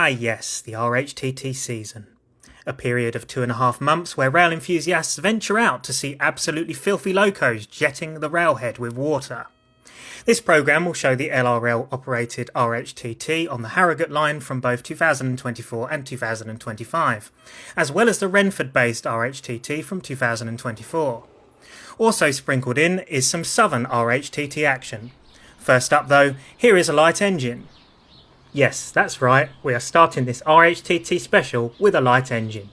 Ah yes, the RHTT season. A period of 2.5 months where rail enthusiasts venture out to see absolutely filthy locos jetting the railhead with water. This programme will show the LRL operated RHTT on the Harrogate Line from both 2024 and 2025, as well as the Renford based RHTT from 2024. Also sprinkled in is some southern RHTT action. First up though, here is a light engine. Yes, that's right, we are starting this RHTT special with a light engine.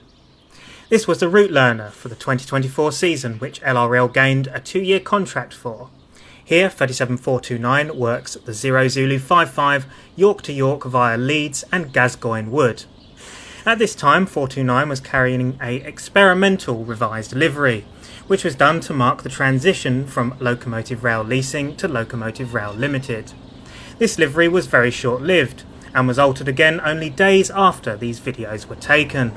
This was the route learner for the 2024 season, which LRL gained a 2-year contract for. Here 37429 works the 0 Zulu 55 York to York via Leeds and Gascoigne Wood. At this time 429 was carrying a experimental revised livery, which was done to mark the transition from Locomotive Rail Leasing to Locomotive Rail Limited. This livery was very short-lived and was altered again only days after these videos were taken.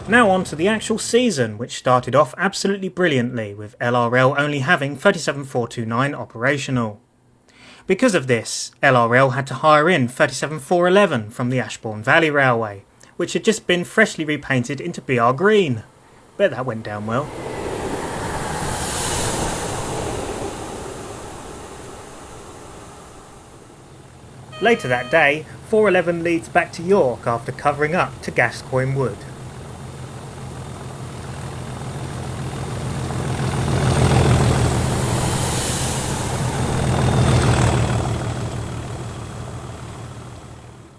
Now on to the actual season, which started off absolutely brilliantly, with LRL only having 37429 operational. Because of this, LRL had to hire in 37411 from the Ashbourne Valley Railway, which had just been freshly repainted into BR green. Bet that went down well. Later that day, 411 leads back to York after covering up to Gascoigne Wood.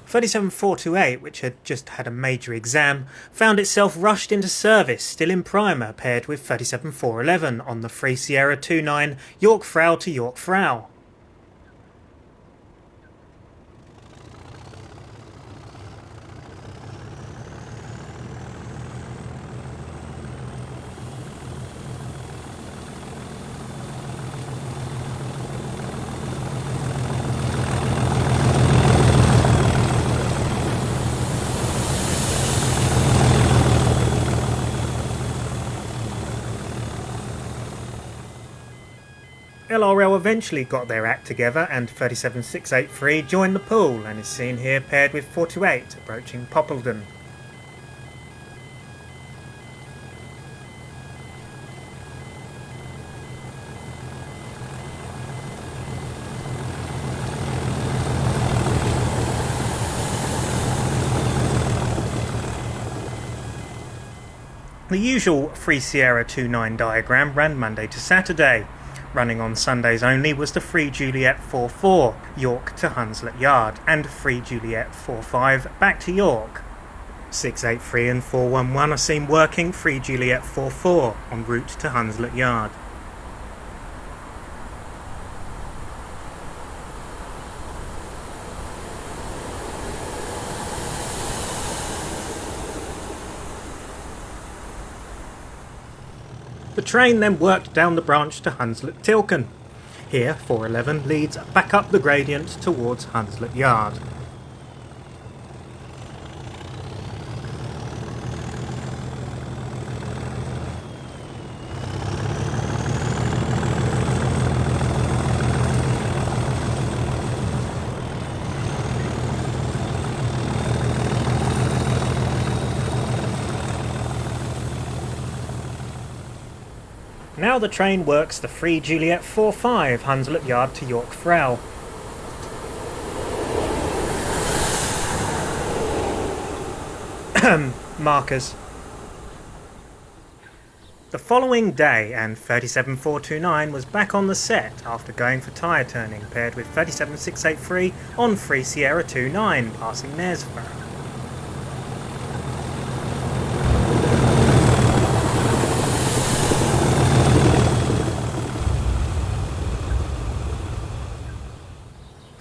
(37428), which had just had a major exam, found itself rushed into service, still in primer, paired with 37411 on the Free Sierra 29 York Frau to York Frau. LRL eventually got their act together and 37683 joined the pool and is seen here paired with 428 approaching Poppleton. The usual Free Sierra 29 diagram ran Monday to Saturday. Running on Sundays only was the Free Juliet 44, York to Hunslet Yard, and Free Juliet 45 back to York. 683 and 411 are seen working Free Juliet 44 en route to Hunslet Yard. The train then worked down the branch to Hunslet Tilken. Here 411 leads back up the gradient towards Hunslet Yard. Now the train works the Free Juliet 45 Hunslet Yard to York Frau. Markers. The following day and 37429 was back on the set after going for tyre turning, paired with 37683 on Free Sierra 29 passing Knaresborough.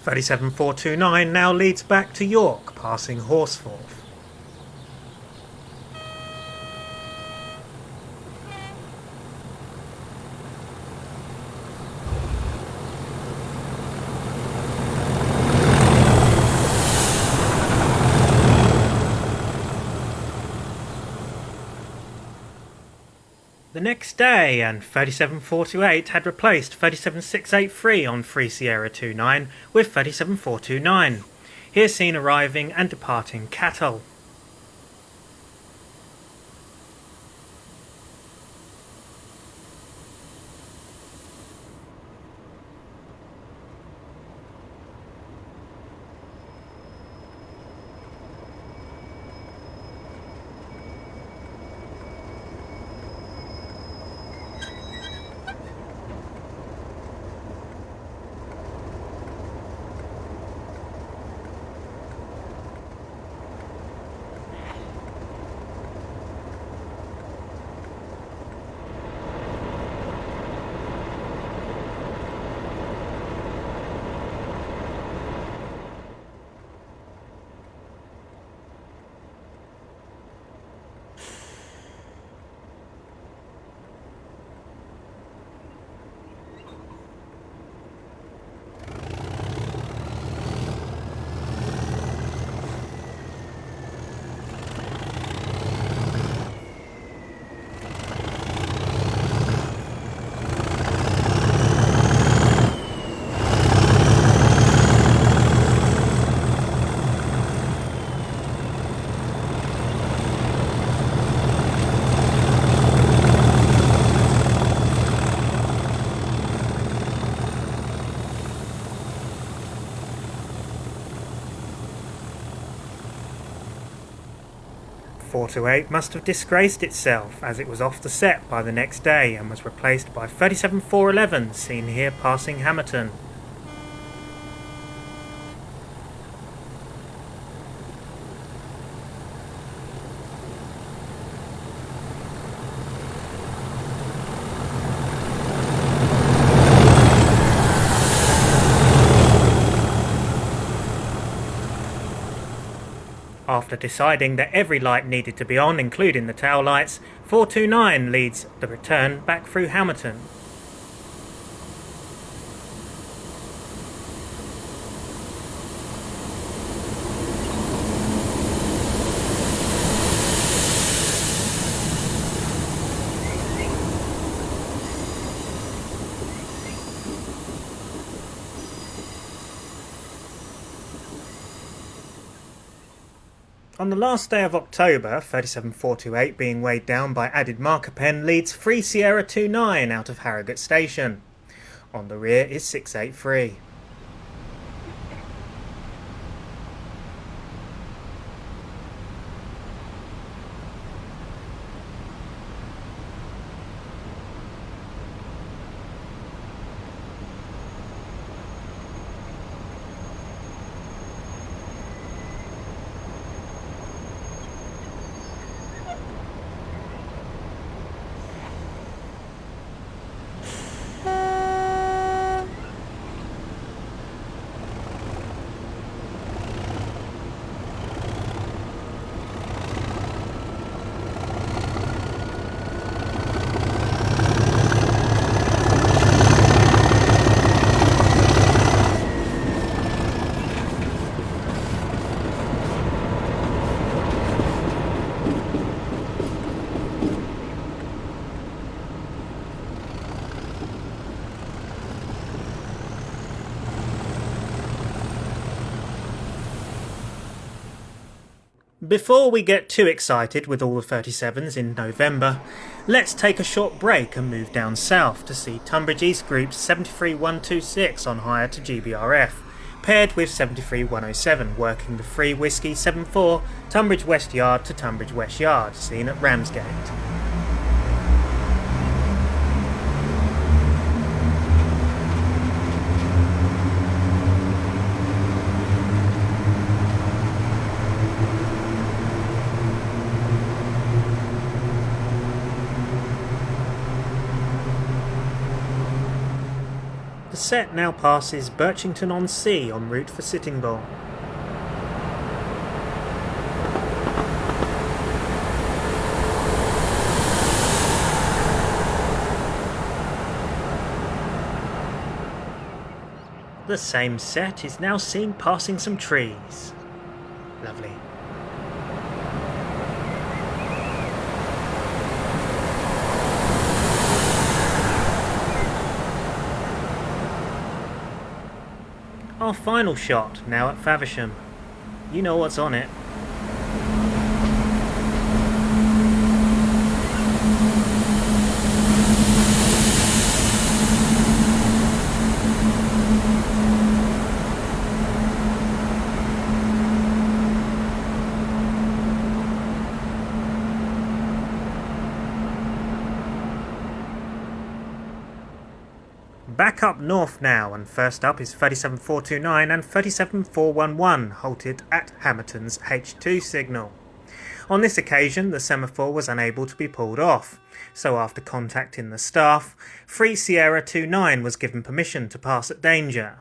37429 now leads back to York, passing Horsforth. The next day, and 37428 had replaced 37683 on Free Sierra 29 with 37429, here seen arriving and departing cattle. .428 must have disgraced itself, as it was off the set by the next day and was replaced by 37411, seen here passing Hamilton. After deciding that every light needed to be on, including the tail lights, 429 leads the return back through Hamilton. On the last day of October, 37428 being weighed down by added marker pen leads 3 Sierra 29 out of Harrogate Station. On the rear is 683. Before we get too excited with all the 37s in November, let's take a short break and move down south to see Tonbridge East Group's 73126 on hire to GBRF, paired with 73107 working the 3 Whiskey 74 Tonbridge West Yard to Tonbridge West Yard, seen at Ramsgate. The set now passes Birchington-on-Sea en route for Sittingbourne. The same set is now seen passing some trees. Lovely. Our final shot now at Faversham. You know what's on it. Back up north now, and first up is 37429 and 37411, halted at Hamerton's H2 signal. On this occasion, the semaphore was unable to be pulled off, so after contacting the staff, 3 Sierra 29 was given permission to pass at danger.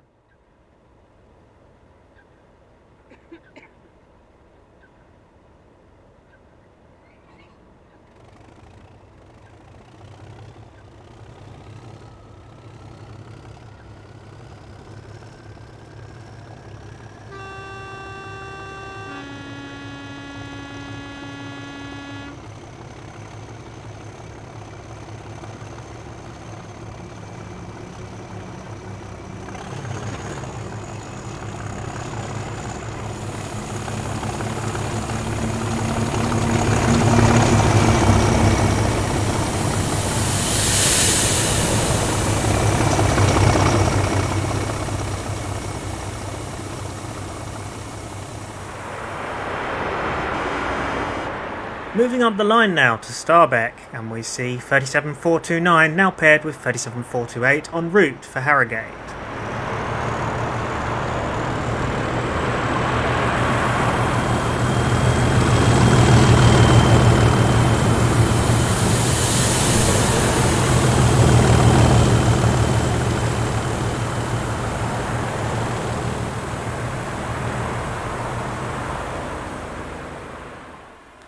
Moving up the line now to Starbeck, and we see 37429 now paired with 37428 en route for Harrogate.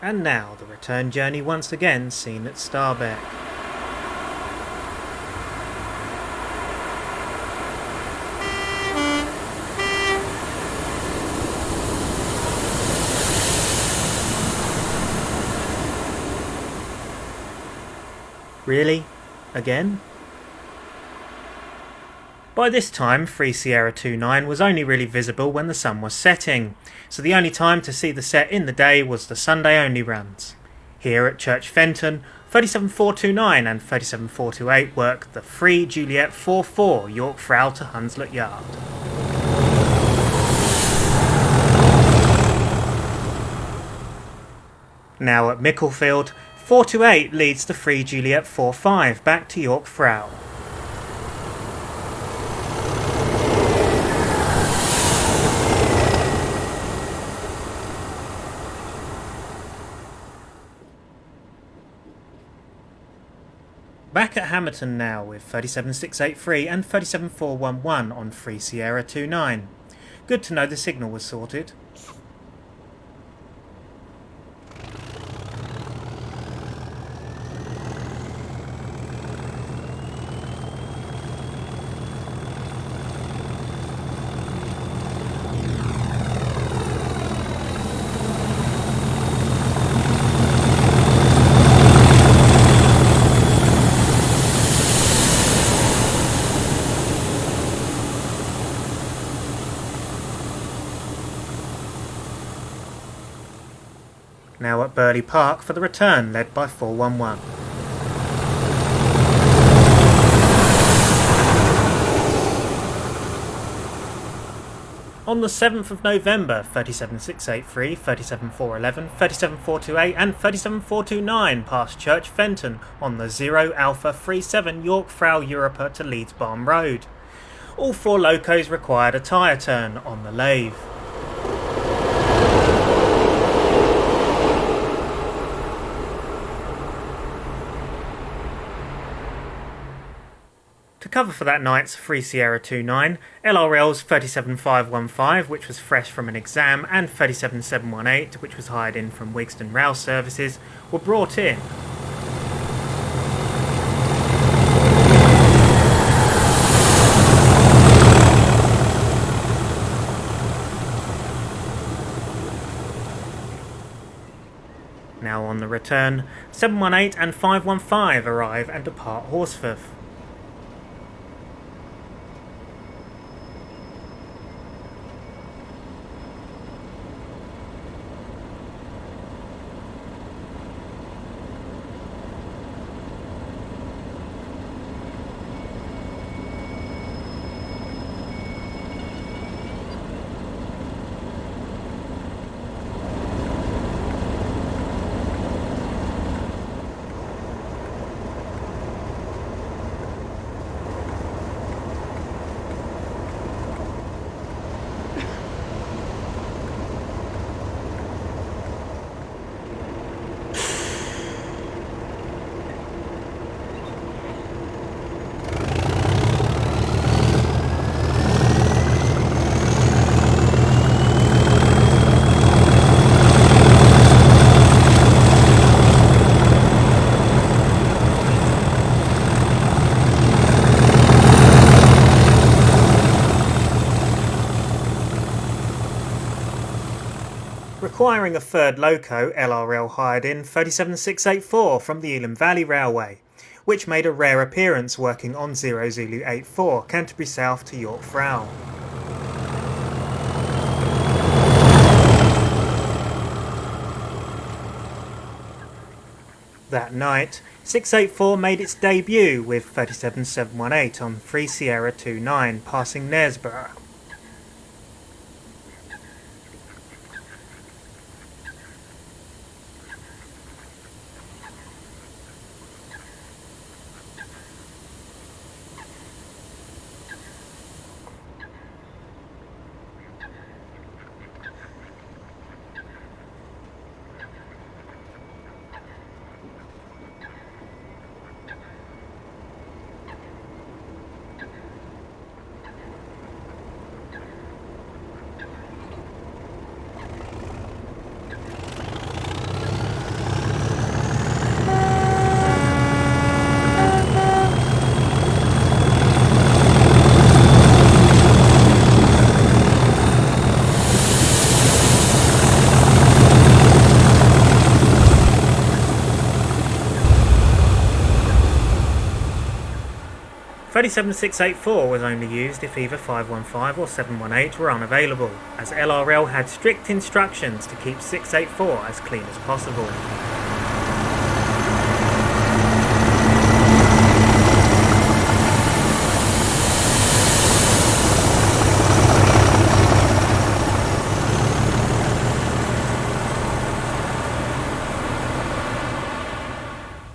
And now the return journey once again seen at Starbeck. Really? Again? By this time, 3 Sierra 29 was only really visible when the sun was setting, so the only time to see the set in the day was the Sunday only runs. Here at Church Fenton, 37429 and 37428 work the 3 Juliet 44 York Frau to Hunslet Yard. Now at Micklefield, 428 leads the 3 Juliet 45 back to York Frau. Back at Hamerton now with 37683 and 37411 on 3 Sierra 29. Good to know the signal was sorted. Now at Burley Park for the return, led by 411. On the 7th of November, 37683, 37411, 37428 and 37429 passed Church Fenton on the 0 Alpha 37 York Frau Europa to Leeds Barn Road. All 4 locos required a tyre turn on the lathe. To cover for that night's 3 Sierra 29, LRL's 37515, which was fresh from an exam, and 37718, which was hired in from Wigston Rail Services, were brought in. Now on the return, 718 and 515 arrive and depart Horsforth. Requiring a third loco, LRL hired in 37684 from the Elam Valley Railway, which made a rare appearance working on 0 Zulu 84 Canterbury South to York Frow. That night, 684 made its debut with 37718 on 3 Sierra 29 passing Knaresborough. .37684 was only used if either 515 or 718 were unavailable, as LRL had strict instructions to keep 684 as clean as possible.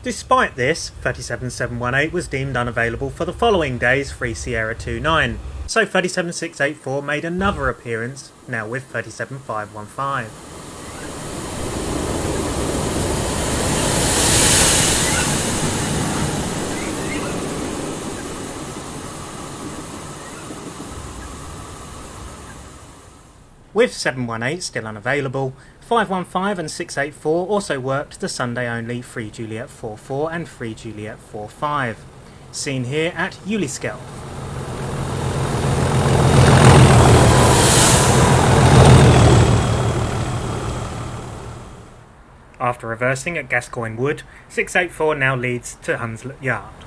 Despite this, 37718 was deemed unavailable for the following day's 3 Sierra 29, so 37684 made another appearance, now with 37515. With 718 still unavailable, 515 and 684 also worked the Sunday-only 3 Juliet 44 and 3 Juliet 45, seen here at Uliskelf. After reversing at Gascoigne Wood, 684 now leads to Hunslet Yard.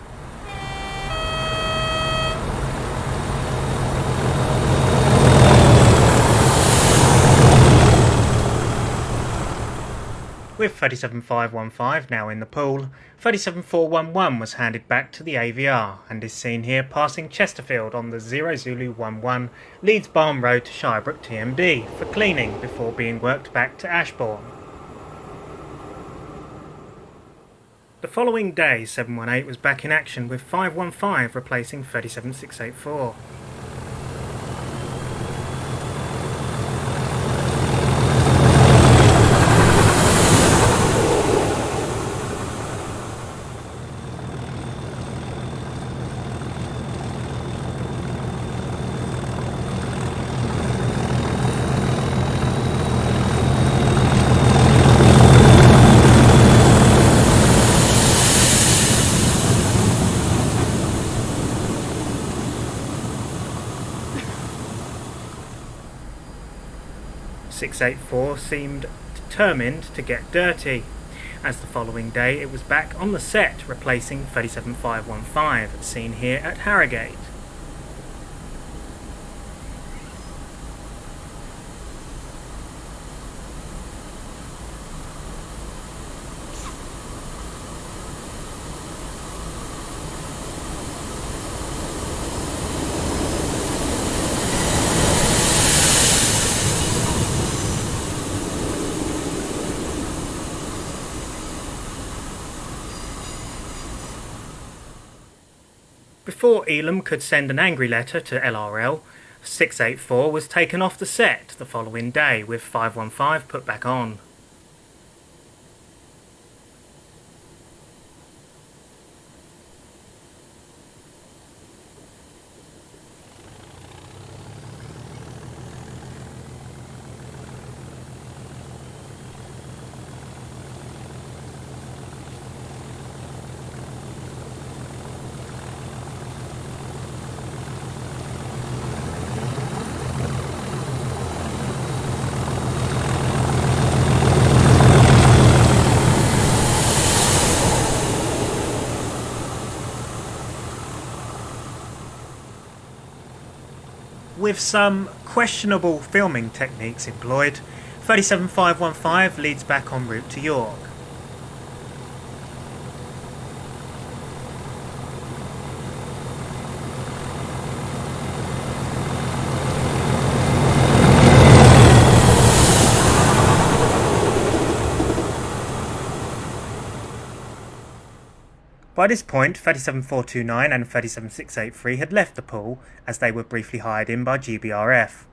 With 37515 now in the pool, 37411 was handed back to the AVR and is seen here passing Chesterfield on the 0 Zulu 11 Leeds Barn Road to Shirebrook TMD for cleaning before being worked back to Ashbourne. The following day, 718 was back in action with 515 replacing 37684. 684 seemed determined to get dirty, as the following day it was back on the set, replacing 37515, seen here at Harrogate. Before Elam could send an angry letter to LRL, 684 was taken off the set the following day, with 515 put back on. With some questionable filming techniques employed, 37515 leads back en route to York. By this point, 37429 and 37683 had left the pool, as they were briefly hired in by GBRF.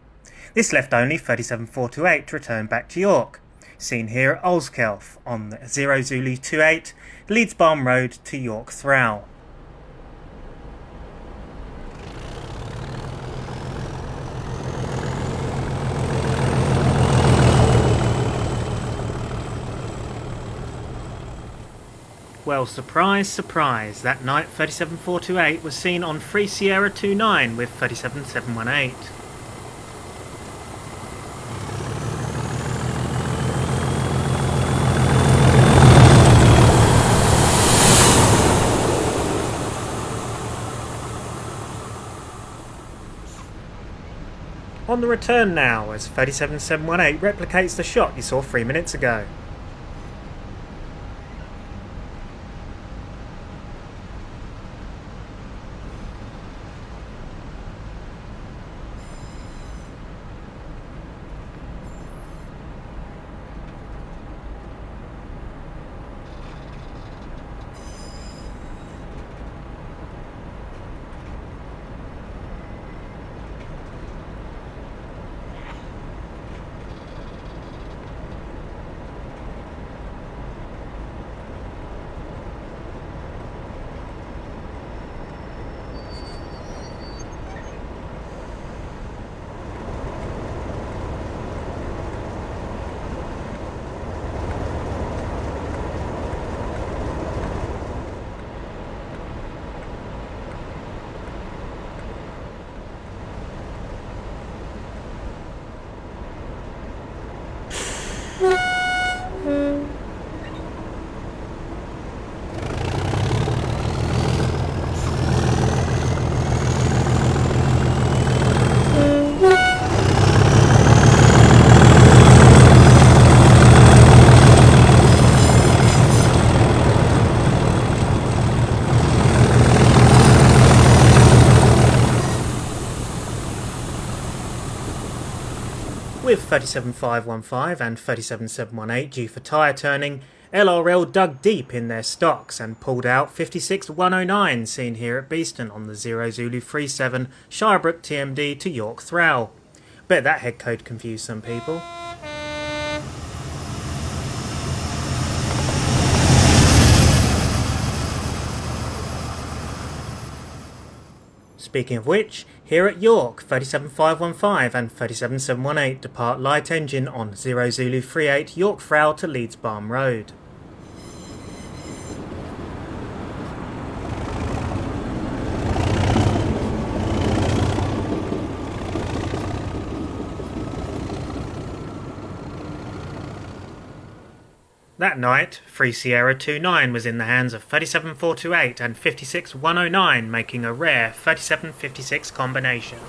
This left only 37428 to return back to York, seen here at Olskelf on the 0 Zulu 28 Leeds Barn Road to York Throw. Well, surprise, surprise, that night 37428 was seen on 3 Sierra 29 with 37718. On the return now, as 37718 replicates the shot you saw 3 minutes ago. With 37515 and 37718 due for tyre turning, LRL dug deep in their stocks and pulled out 56109, seen here at Beeston on the 0 Zulu 37 Shirebrook TMD to York Throw. Bet that head code confused some people. Speaking of which, here at York, 37515 and 37718 depart light engine on 0 Zulu 38 York Throw to Leeds Barn Road. That night, 3 Sierra 29 was in the hands of 37428 and 56109, making a rare 3756 combination.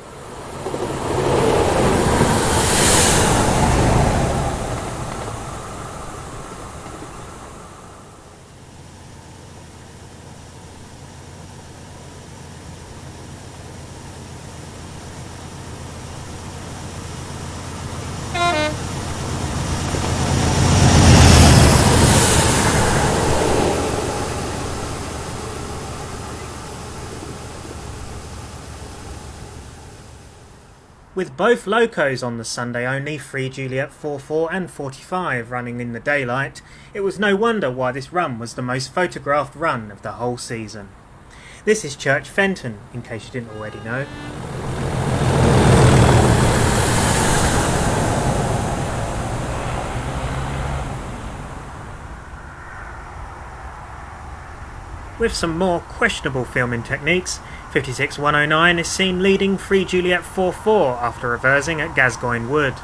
With both locos on the Sunday only 3 Juliet 44 and 45 running in the daylight, it was no wonder why this run was the most photographed run of the whole season. This is Church Fenton, in case you didn't already know. With some more questionable filming techniques, 56109 is seen leading 3 Juliet 44 after reversing at Gascoigne Wood.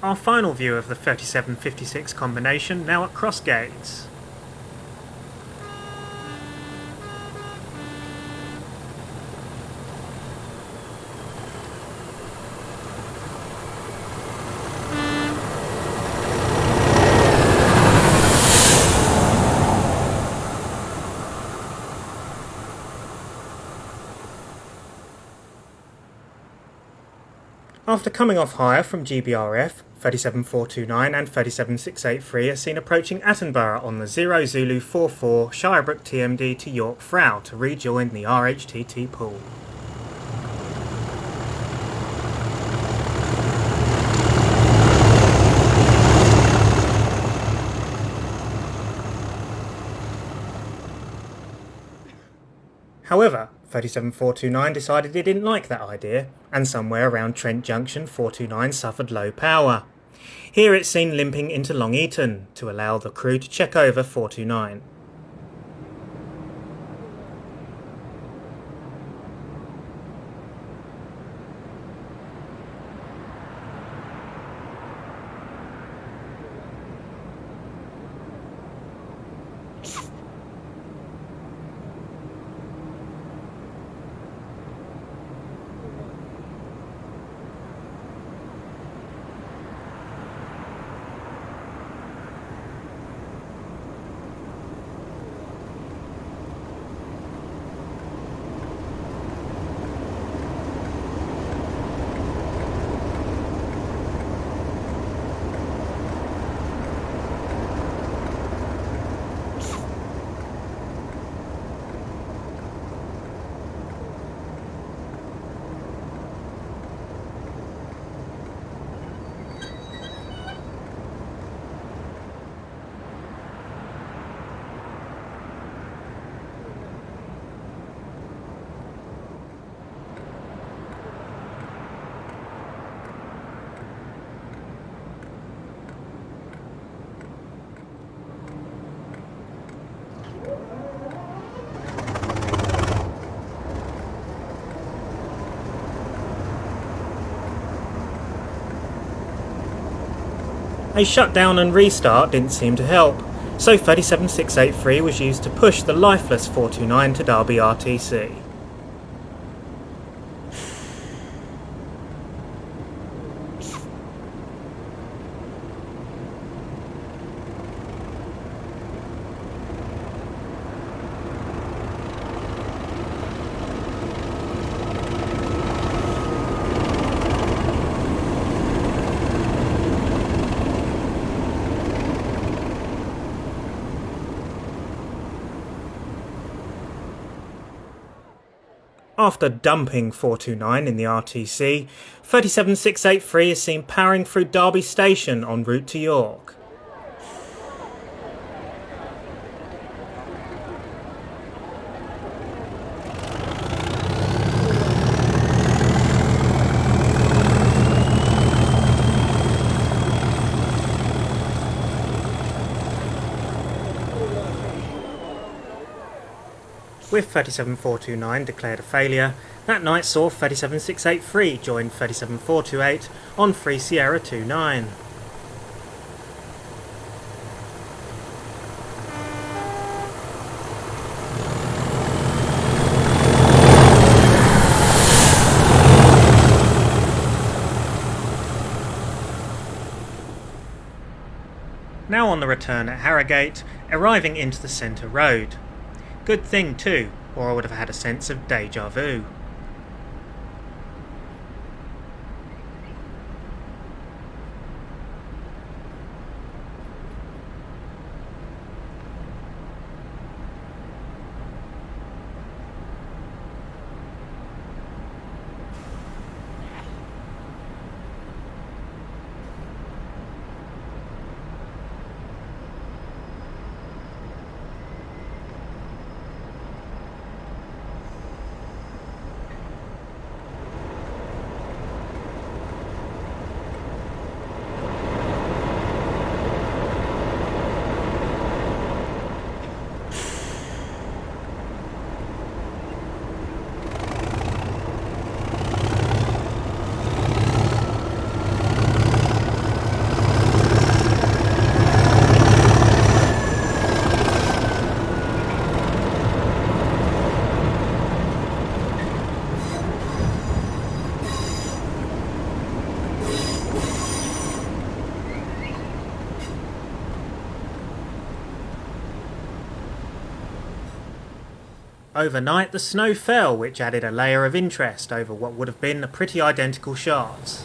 Our final view of the 3756 combination now at cross gates. After coming off hire from GBRF, 37429 and 37683 are seen approaching Attenborough on the 0 Zulu 44 Shirebrook TMD to York Frau to rejoin the RHTT pool. However, 37429 decided it didn't like that idea, and somewhere around Trent Junction 429 suffered low power. Here it's seen limping into Long Eaton to allow the crew to check over 429. A shutdown and restart didn't seem to help, so 37683 was used to push the lifeless 429 to Derby RTC. After dumping 429 in the RTC, 37683 is seen powering through Derby Station en route to York. With 37429 declared a failure, that night saw 37683 join 37428 on 3 Sierra 29. Now on the return at Harrogate, arriving into the Centre Road. Good thing too, or I would have had a sense of deja vu. Overnight the snow fell, which added a layer of interest over what would have been pretty identical shots.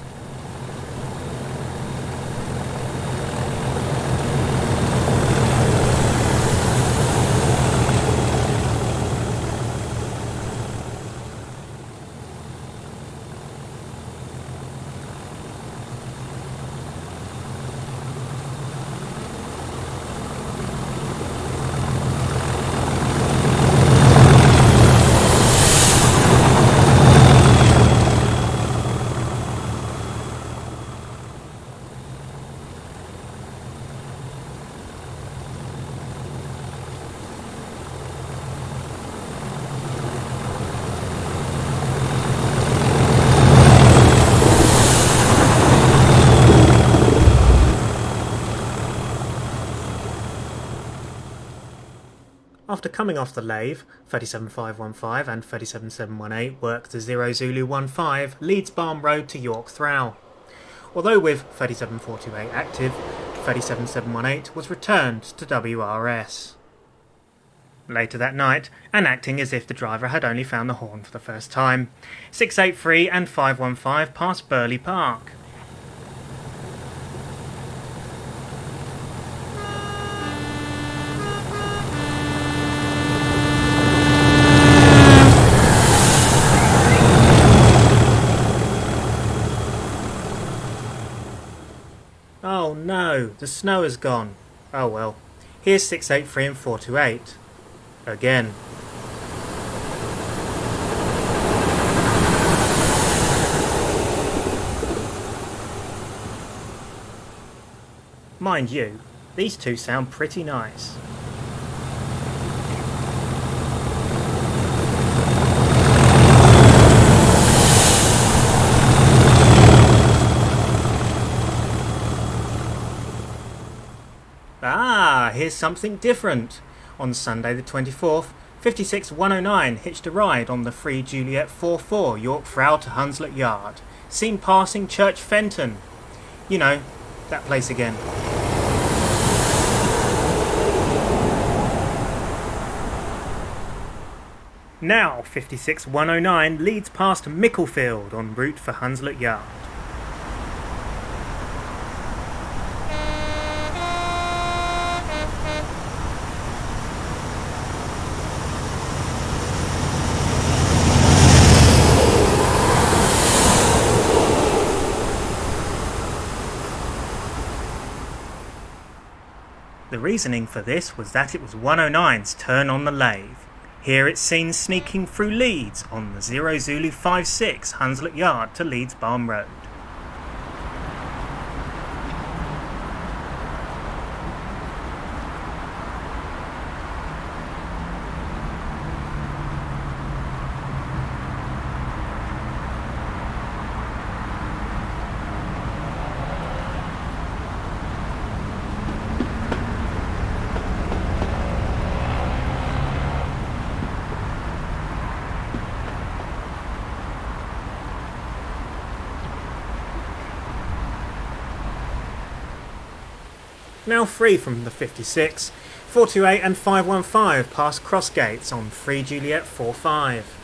After coming off the lathe, 37515 and 37718 worked the 0 Zulu 15 Leeds Barn Road to York Throw. Although with 37428 active, 37718 was returned to WRS. Later that night, and acting as if the driver had only found the horn for the first time, 683 and 515 passed Burley Park. Oh no, the snow has gone. Oh well. Here's 683 and 428. Again. Mind you, these two sound pretty nice. Ah, here's something different. On Sunday the 24th, 56109 hitched a ride on the 3 Juliet 44 York Throw to Hunslet Yard, seen passing Church Fenton. You know, that place again. Now 56109 leads past Micklefield en route for Hunslet Yard. The reasoning for this was that it was 109's turn on the lathe. Here it's seen sneaking through Leeds on the 0 Zulu 56 Hunslet Yard to Leeds Barn Road. Now free from the 56, 428 and 515 past cross gates on 3 Juliet 45.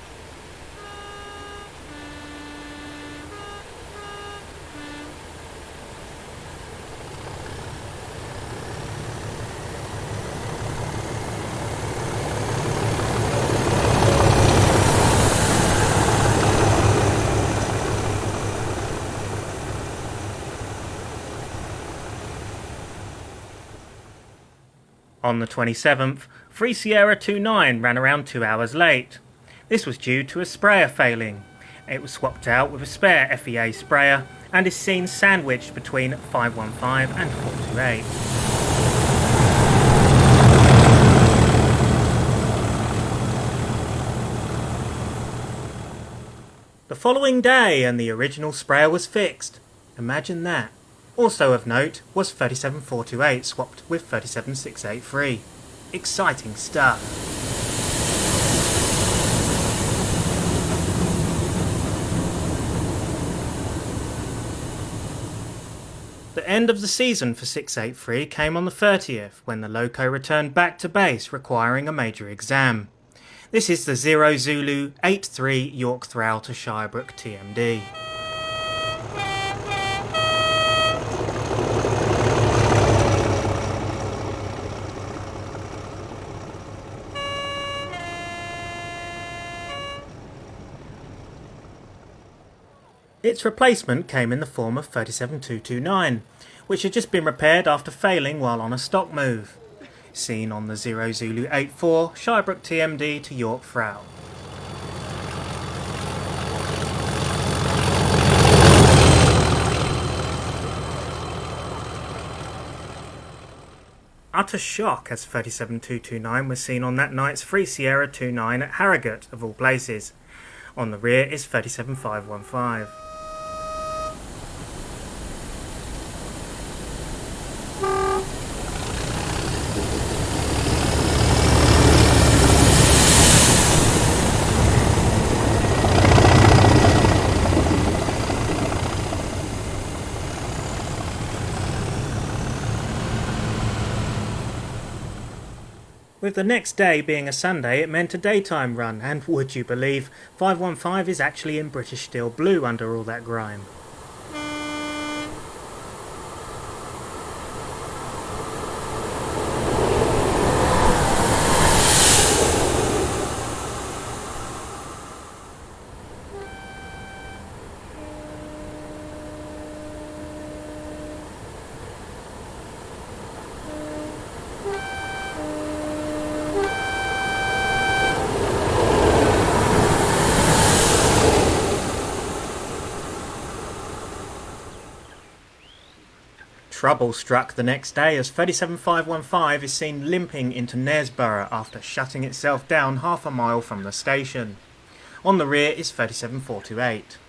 On the 27th, 3 Sierra 29 ran around 2 hours late. This was due to a sprayer failing. It was swapped out with a spare FEA sprayer and is seen sandwiched between 515 and 428. The following day and the original sprayer was fixed. Imagine that. Also of note was 37428 swapped with 37683. Exciting stuff. The end of the season for 683 came on the 30th when the loco returned back to base requiring a major exam. This is the 0 Zulu 83 York Thrall to Shirebrook TMD. Its replacement came in the form of 37229, which had just been repaired after failing while on a stock move. Seen on the 0 Zulu 84 Shirebrook TMD to York Thrall. Utter shock as 37229 was seen on that night's 3 Sierra 29 at Harrogate, of all places. On the rear is 37515. With the next day being a Sunday, it meant a daytime run, and would you believe, 515 is actually in British Steel blue under all that grime. Trouble struck the next day as 37515 is seen limping into Knaresborough after shutting itself down half a mile from the station. On the rear is 37428.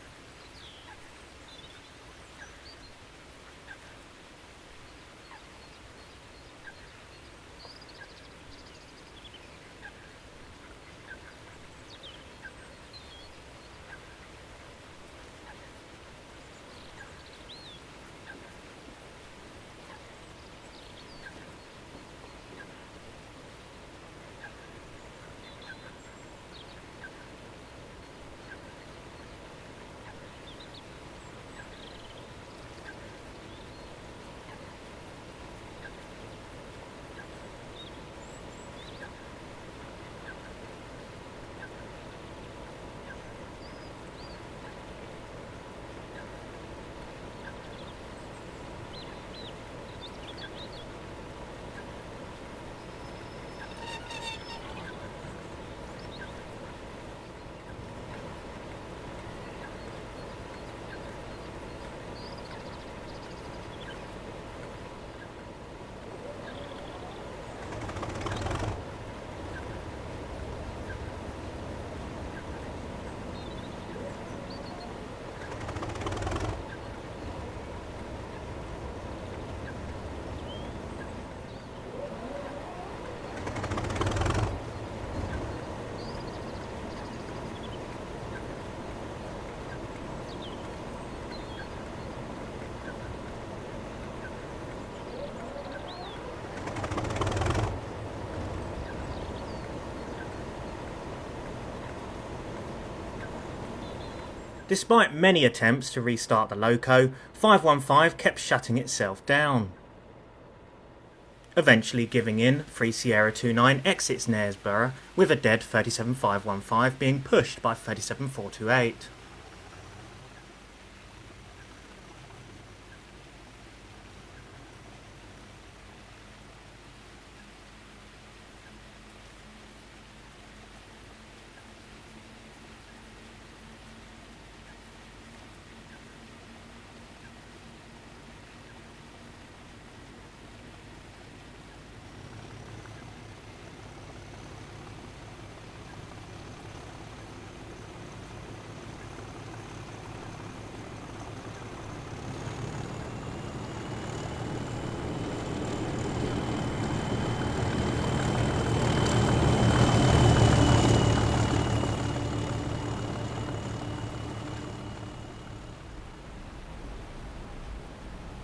Despite many attempts to restart the loco, 515 kept shutting itself down. Eventually giving in, 3 Sierra 29 exits Knaresborough with a dead 37515 being pushed by 37428.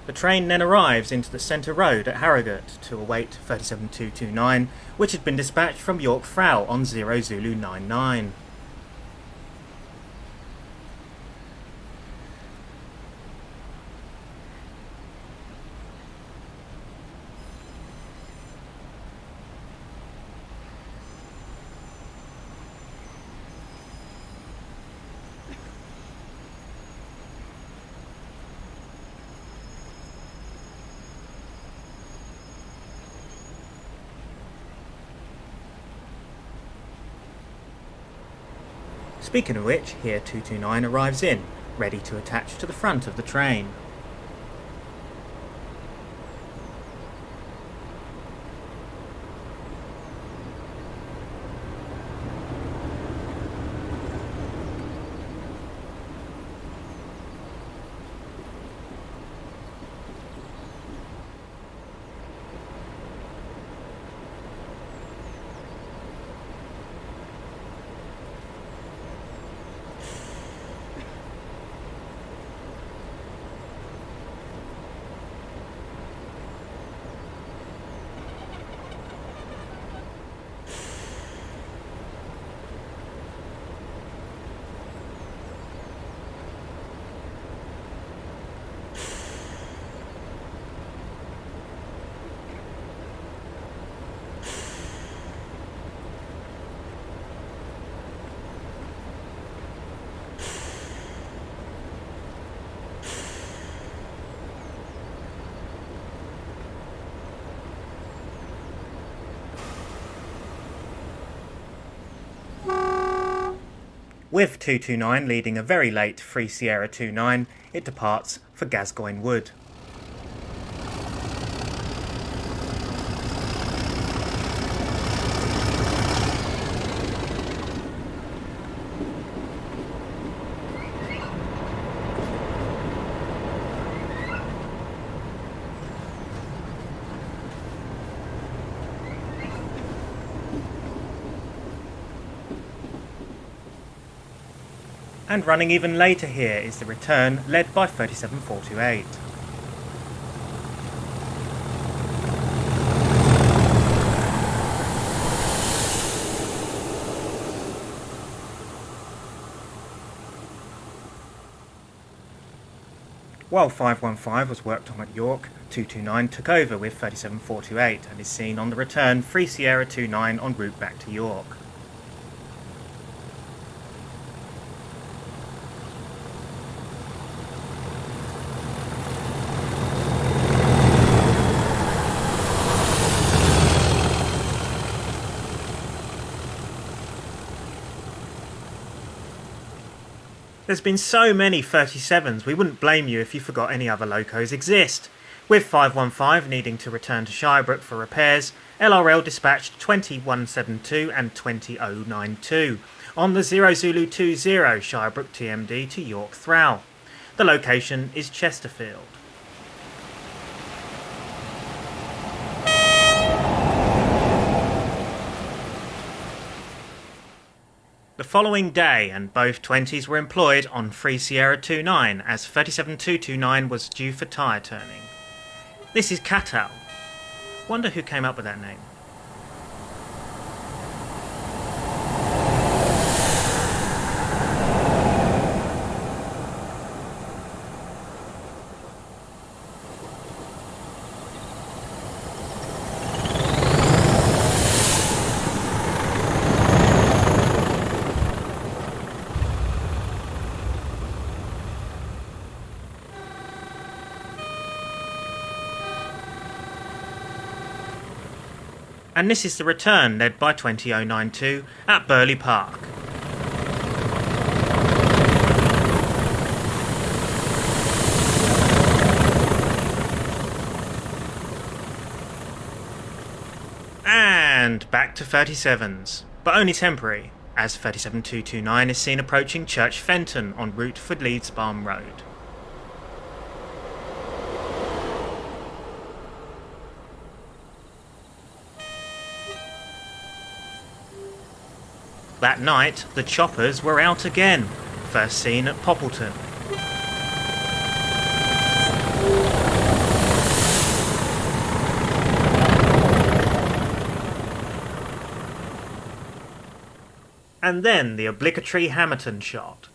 The train then arrives into the centre road at Harrogate to await 37229, which had been dispatched from York Frau on 0 Zulu 99. Speaking of which, here 229 arrives in, ready to attach to the front of the train. With 229 leading a very late 3 Sierra 29, it departs for Gascoigne Wood. And running even later here is the return, led by 37428. While 515 was worked on at York, 229 took over with 37428 and is seen on the return 3 Sierra 29 en route back to York. There's been so many 37s, we wouldn't blame you if you forgot any other locos exist. With 515 needing to return to Shirebrook for repairs, LRL dispatched 20172 and 20092 on the 0 Zulu 20 Shirebrook TMD to York Throw. The location is Chesterfield. The following day, and both 20s were employed on 3 Sierra 29 as 37229 was due for tyre turning. This is Catal. Wonder who came up with that name. and this is the return led by 20092 at Burley Park. And back to 37s, but only temporary, as 37229 is seen approaching Church Fenton en route for Leeds Barn Road. That night, the choppers were out again, first seen at Poppleton. And then the obligatory Hamerton shot.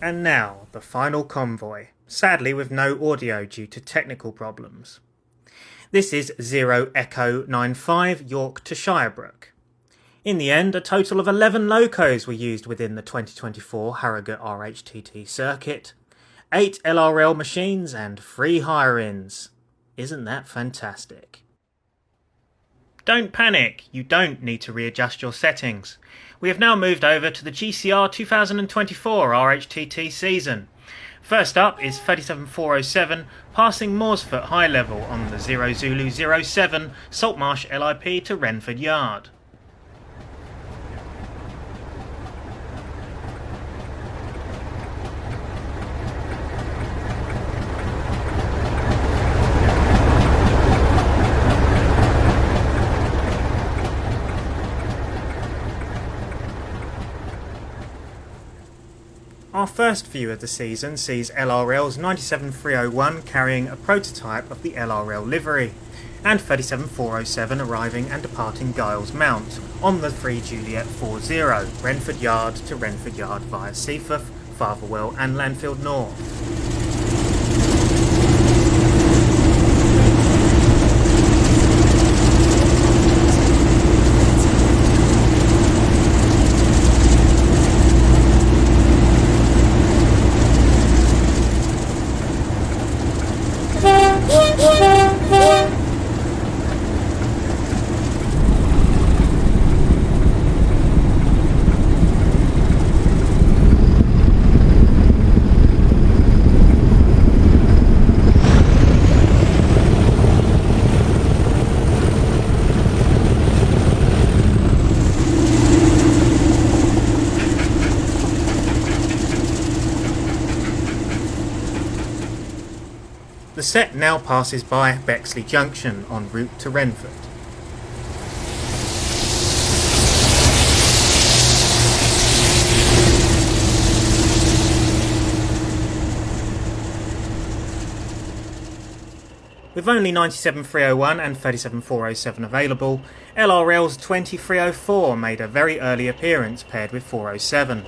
And now, the final convoy, sadly with no audio due to technical problems. This is 0 Echo 95 York to Shirebrook. In the end, a total of 11 locos were used within the 2024 Harrogate RHTT circuit, 8 LRL machines and 3 hire-ins. Isn't that fantastic? Don't panic, you don't need to readjust your settings. We have now moved over to the GCR 2024 RHTT season. First up is 37407 passing Morsfoot High Level on the 0 Zulu 07 Saltmarsh LIP to Renford Yard. Our first view of the season sees LRL's 97301 carrying a prototype of the LRL livery, and 37407 arriving and departing Giles Mount on the 3 Juliet 40 Renford Yard to Renford Yard via Seaforth, Fatherwell and Landfield North. The set now passes by Bexley Junction en route to Renford. With only 97301 and 37407 available, LRL's 20304 made a very early appearance paired with 407,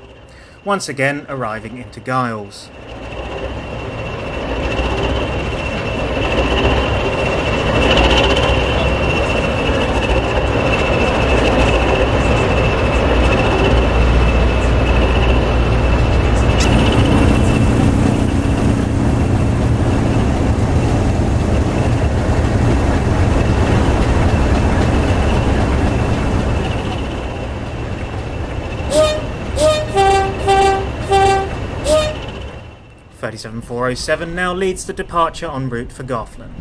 once again arriving into Giles. 37407 now leads the departure en route for Goughlin.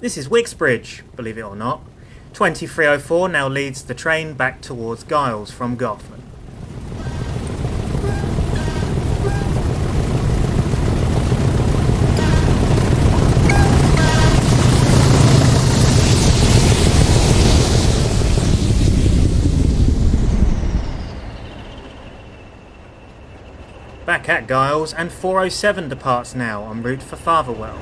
This is Wixbridge, believe it or not. 2304 now leads the train back towards Giles from Goughlin. Back at Giles, and 407 departs now en route for Fatherwell.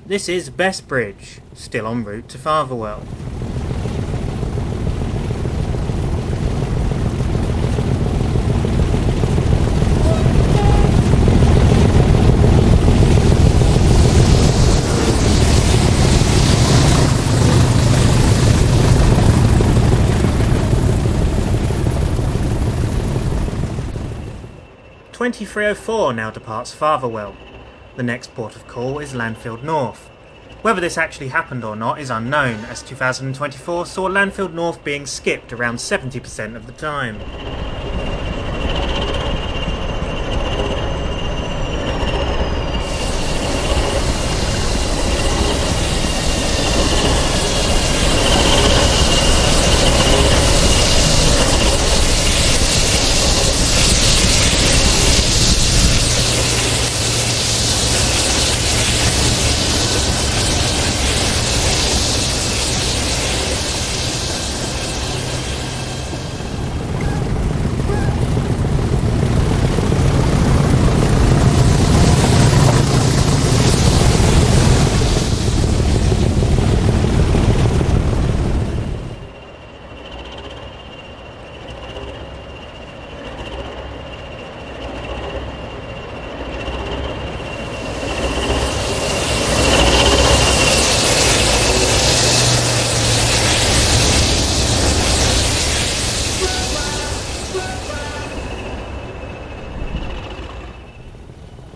This is Bestbridge, still en route to Fatherwell. "2304 now departs Fatherwell. The next port of call is Llanfield North. Whether this actually happened or not is unknown, as 2024 saw Llanfield North being skipped around 70% of the time.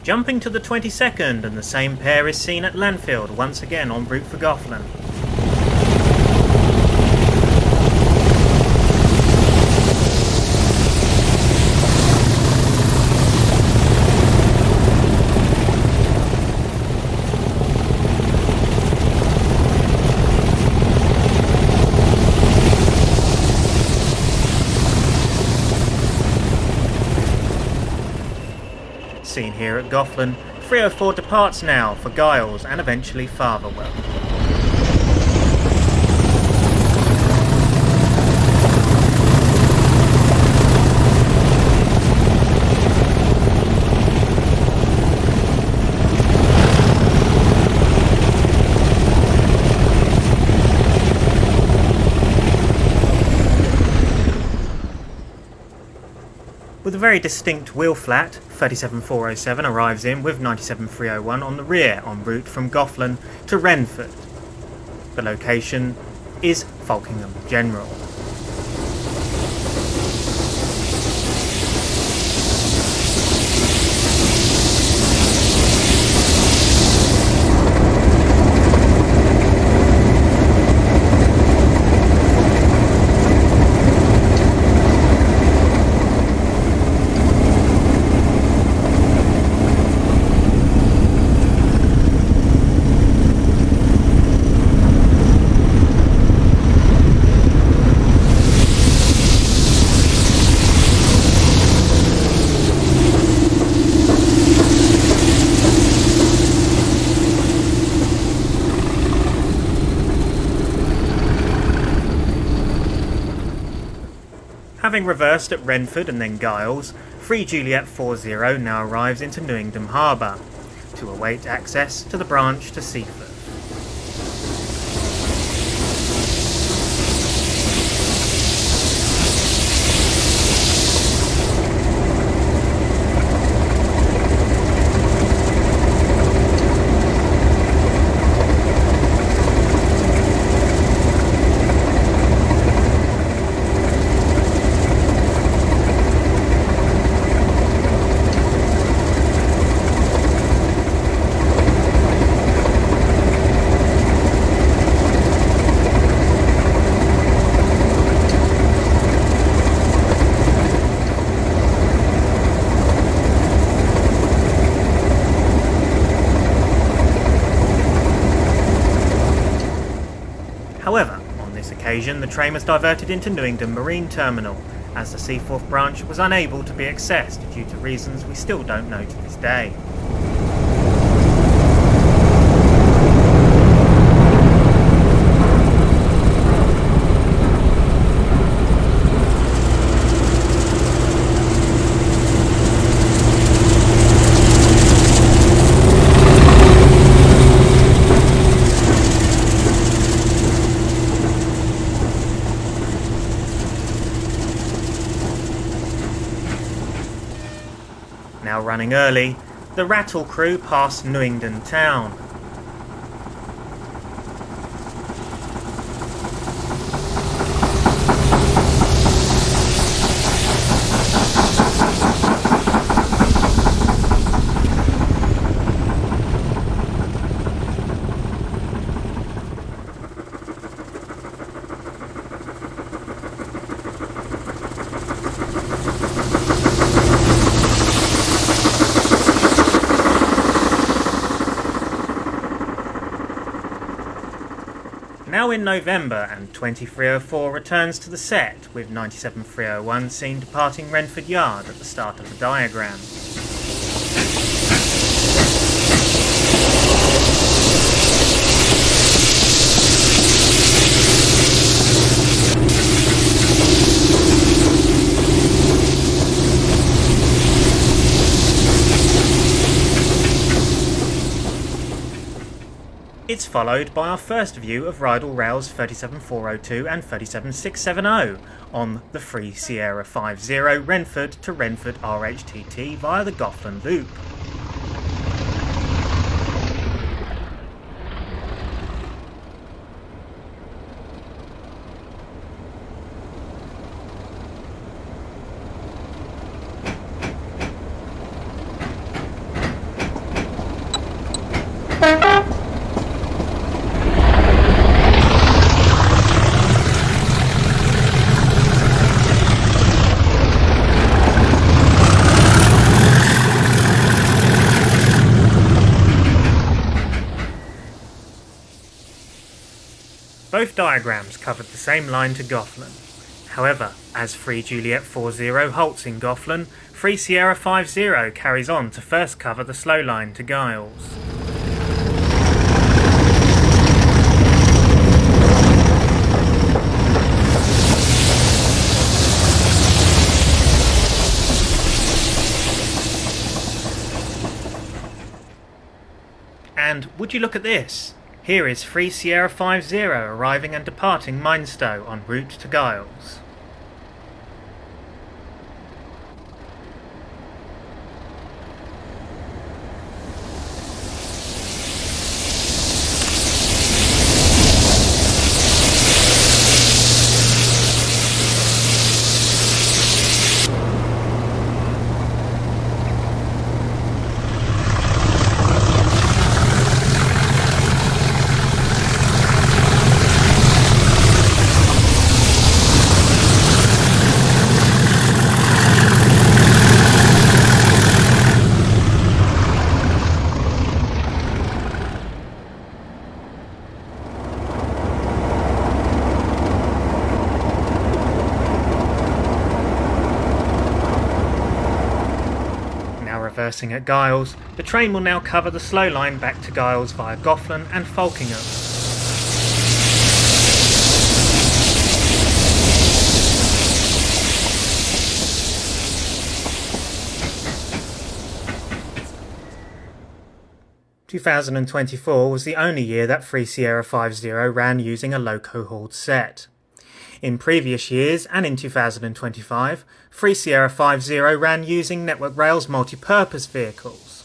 Jumping to the 22nd, and the same pair is seen at Llanfield, once again en route for Goughlin. Seen here at Goughlin, 304 departs now for Giles and eventually Fatherwell. With a very distinct wheel flat, 37407 arrives in with 97301 on the rear en route from Goughlin to Renford. The location is Falkingham General. Having reversed at Renford and then Giles, Free Juliet 40 now arrives into Newington Harbour to await access to the branch to Seaford. However, on this occasion the train was diverted into Newington Marine Terminal, as the Seaforth branch was unable to be accessed due to reasons we still don't know to this day. Now running early, the Rattle crew passed Newington town. Now in November, and 20304 returns to the set, with 97301 seen departing Renford Yard at the start of the diagram. It's followed by our first view of Rydal Rail's 37402 and 37670 on the Free Sierra 50 Renford to Renford RHTT via the Gofflin Loop. Both diagrams covered the same line to Gofflin. However, as Free Juliet 40 halts in Gofflin, Free Sierra 50 carries on to first cover the slow line to Giles. And would you look at this? Here is Free Sierra 50 arriving and departing Minestow en route to Giles. Reversing at Giles, the train will now cover the slow line back to Giles via Gofflin and Falkingham. 2024 was the only year that Free Sierra 50 ran using a loco-hauled set. In previous years and in 2025, Free Sierra 50 ran using Network Rail's multi-purpose vehicles.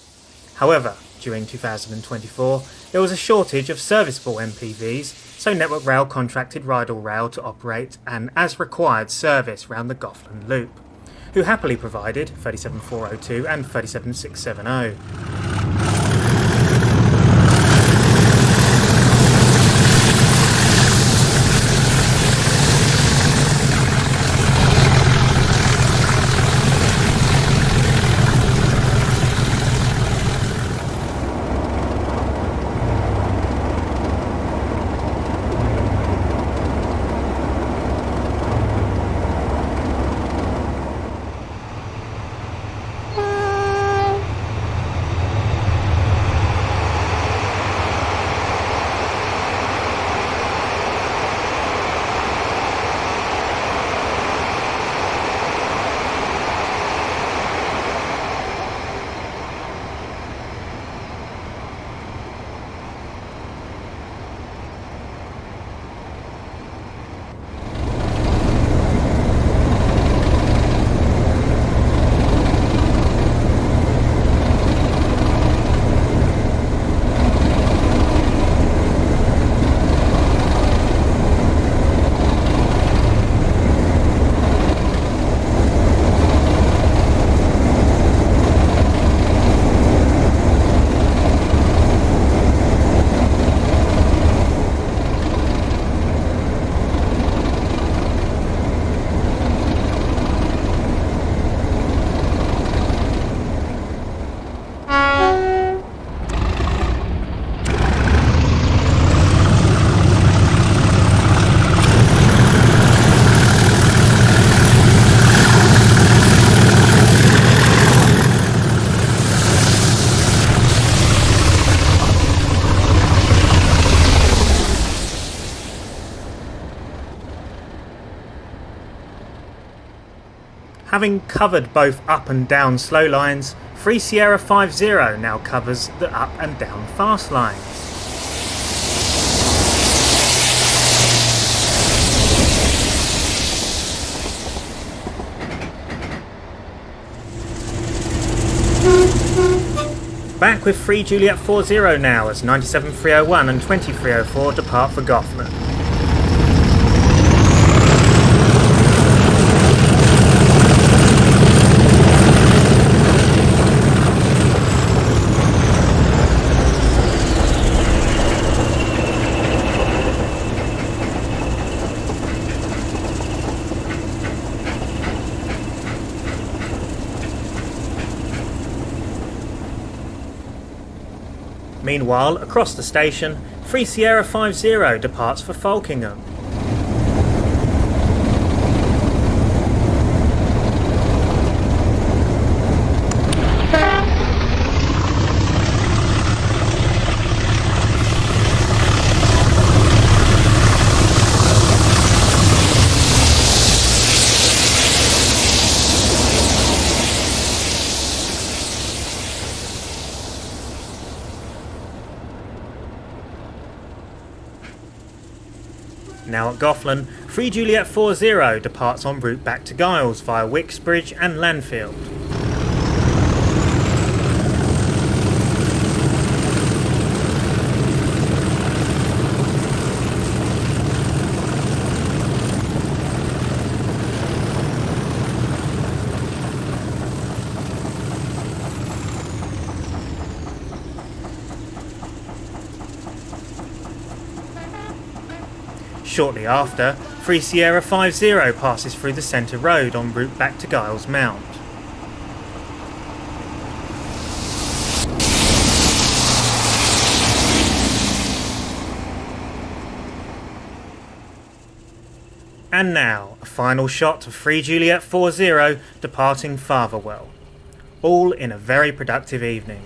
However, during 2024, there was a shortage of serviceable MPVs, so Network Rail contracted Railhead Rail to operate an as-required service round the Gofflin Loop, who happily provided 37402 and 37670. Having covered both up and down slow lines, Free Sierra 50 now covers the up and down fast lines. Back with Free Juliet 40 now as 97301 and 2304 depart for Gofflin. Meanwhile, across the station, Free Sierra 50 departs for Falkingham. Now at Gofflin, Free Juliet 40 departs en route back to Giles via Wixbridge and Lanfield. Shortly after, Free Sierra 50 passes through the centre road en route back to Giles Mount. And now, a final shot of Free Juliet 40 departing Fatherwell. All in a very productive evening.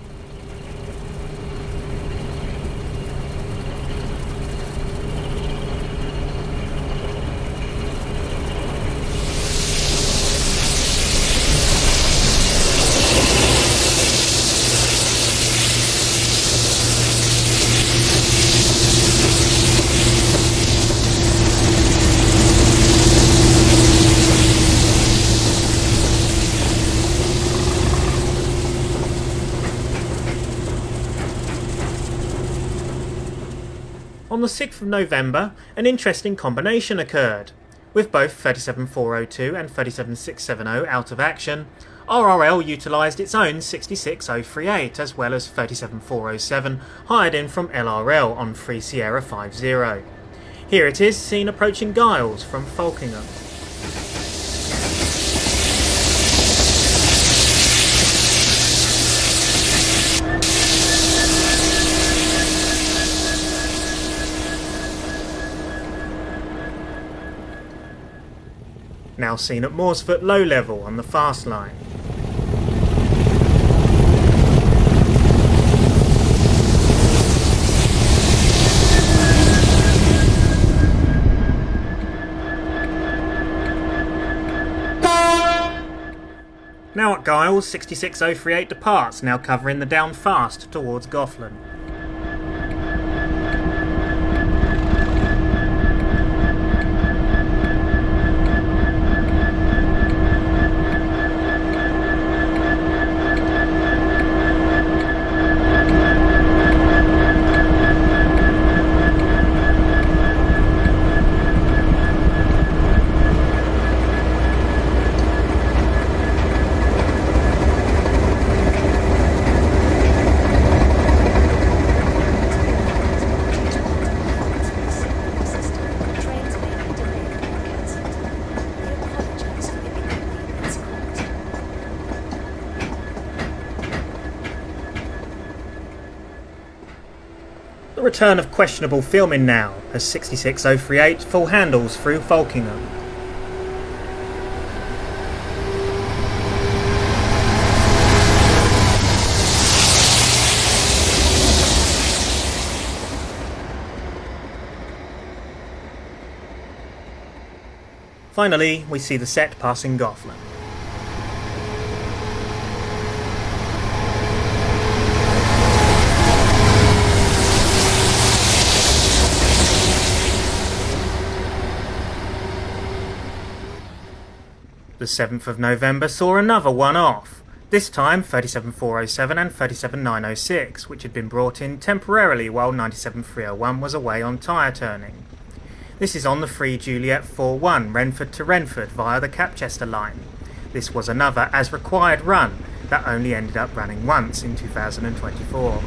On the 6th of November, an interesting combination occurred. With both 37402 and 37670 out of action, RRL utilised its own 66038 as well as 37407 hired in from LRL on 3 Sierra 50. Here it is seen approaching Giles from Falkingham. Now seen at Mooresfoot low level on the fast line. Now at Giles, 66038 departs, now covering the down fast towards Goughlin. The return of questionable filming now, as 66038 full handles through Falkingham. Finally, we see the set passing Goughlin. The 7th of November saw another one-off, this time 37407 and 37906, which had been brought in temporarily while 97301 was away on tyre turning. This is on the 3 Juliet 41 Renford to Renford via the Capchester line. This was another as required run that only ended up running once in 2024.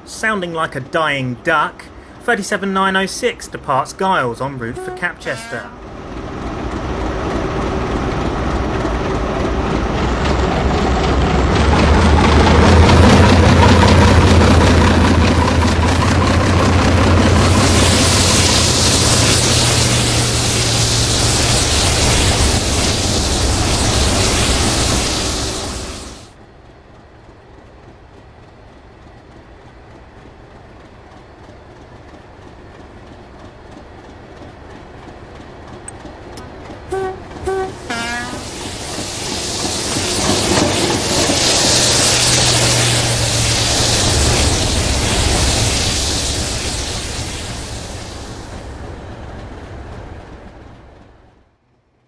Sounding like a dying duck, 37906 departs Giles en route for Capchester.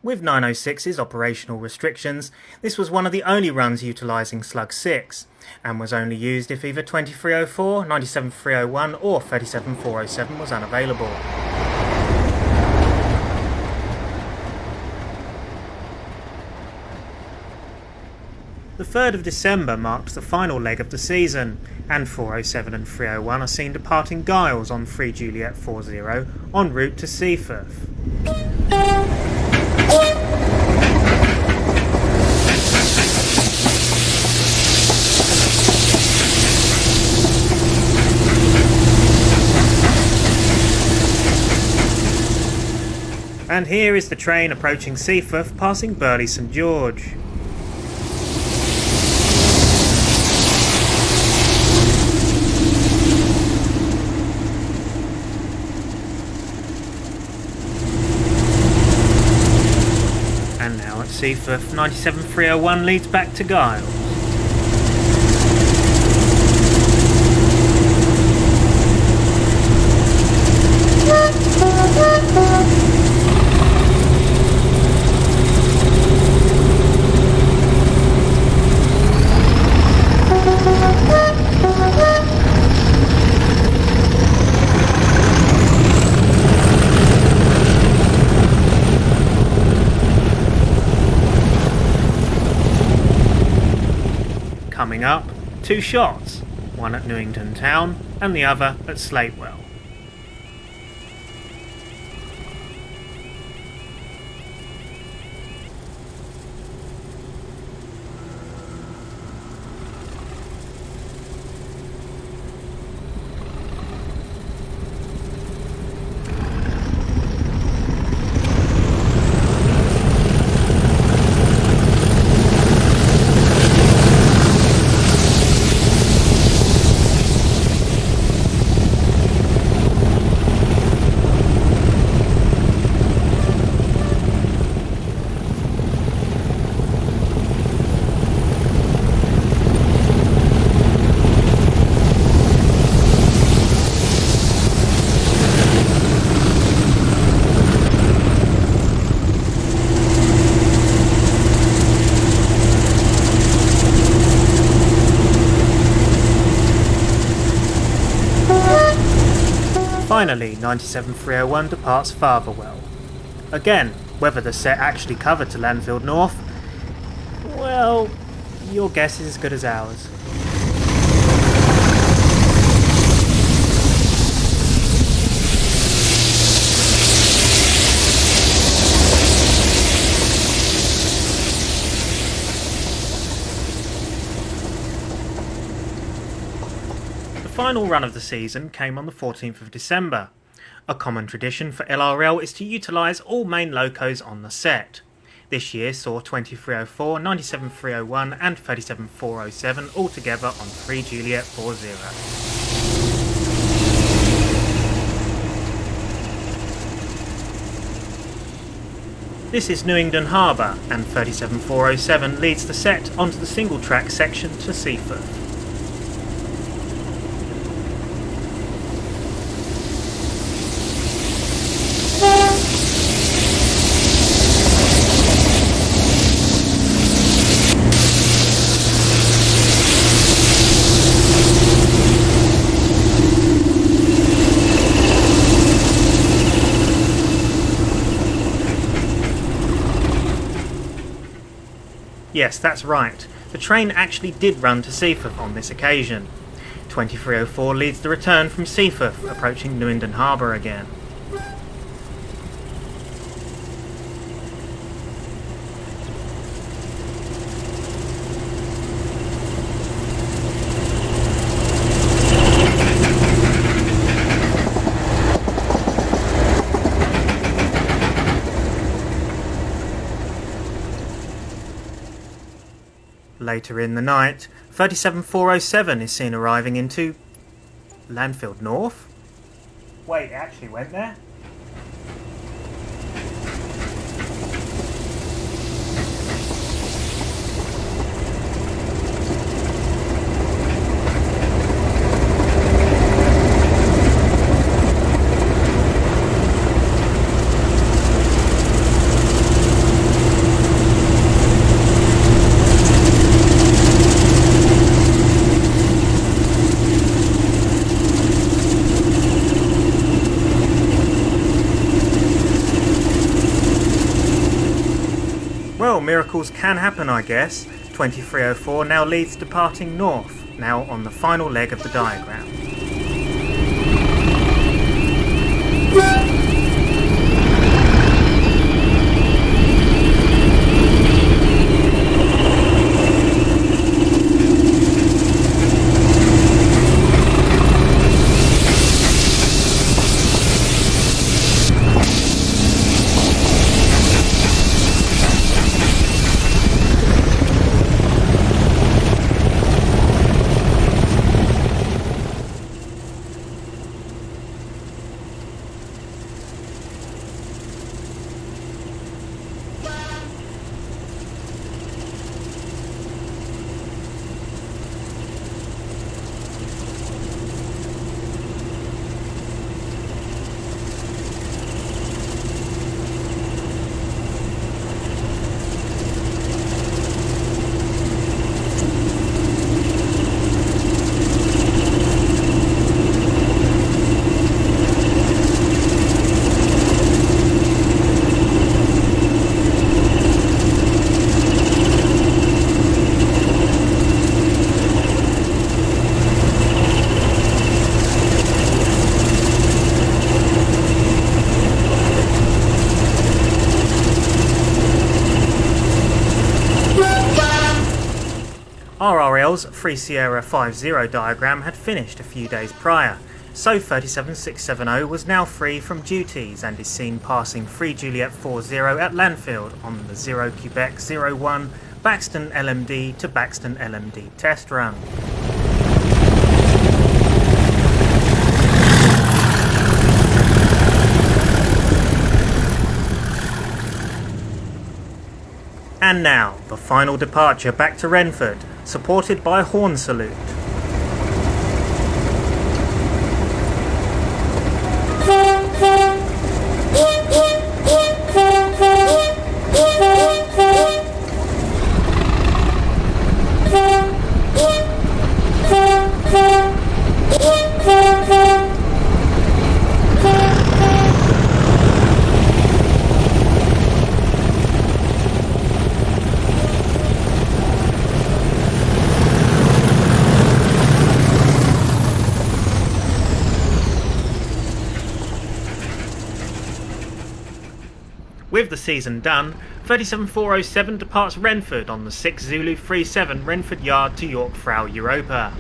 With 906's operational restrictions, this was one of the only runs utilising Slug 6, and was only used if either 2304, 97301 or 37407 was unavailable. The 3rd of December marks the final leg of the season, and 407 and 301 are seen departing Giles on 3 Juliet 40 en route to Seaforth. And here is the train approaching Seaforth, passing Burley St George. And now at Seaforth, 97301 leads back to Giles. Coming up, 2 shots, one at Newington Town and the other at Slatewell. Finally, 97301 departs Fatherwell. Again, whether the set actually covered to Llanfield North, well, your guess is as good as ours. The final run of the season came on the 14th of December. A common tradition for LRL is to utilise all main locos on the set. This year saw 2304, 97301 and 37407 all together on 3 Juliet 40. This is Newington Harbour, and 37407 leads the set onto the single track section to Seaforth. Yes, that's right. The train actually did run to Seaforth on this occasion. 2304 leads the return from Seaforth, approaching Newington Harbour again. Later in the night, 37407 is seen arriving into Llanfield North? Wait, it actually went there? Well, miracles can happen, I guess. 2304 now leads departing north, now on the final leg of the diagram. RRL's 3 Sierra 50 diagram had finished a few days prior, so 37670 was now free from duties and is seen passing 3 Juliet 40 at Lanfield on the 0 Quebec 01 Baxton LMD to Baxton LMD test run. And now, the final departure back to Renford, supported by horn salute. With the season done, 37407 departs Renford on the 6 Zulu 37 Renford Yard to York Frau Europa.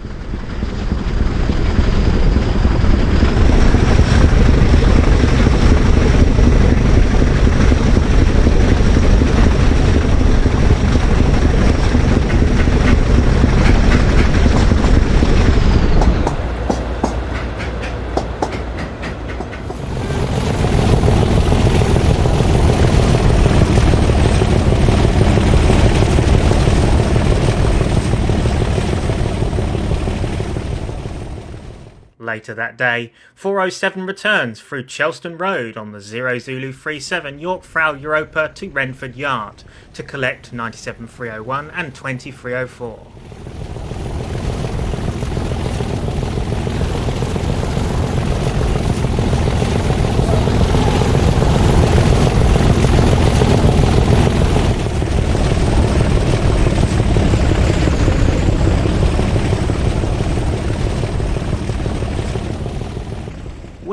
Later that day, 407 returns through Chelston Road on the 0 Zulu 37 York Frau Europa to Renford Yard to collect 97301 and 20304.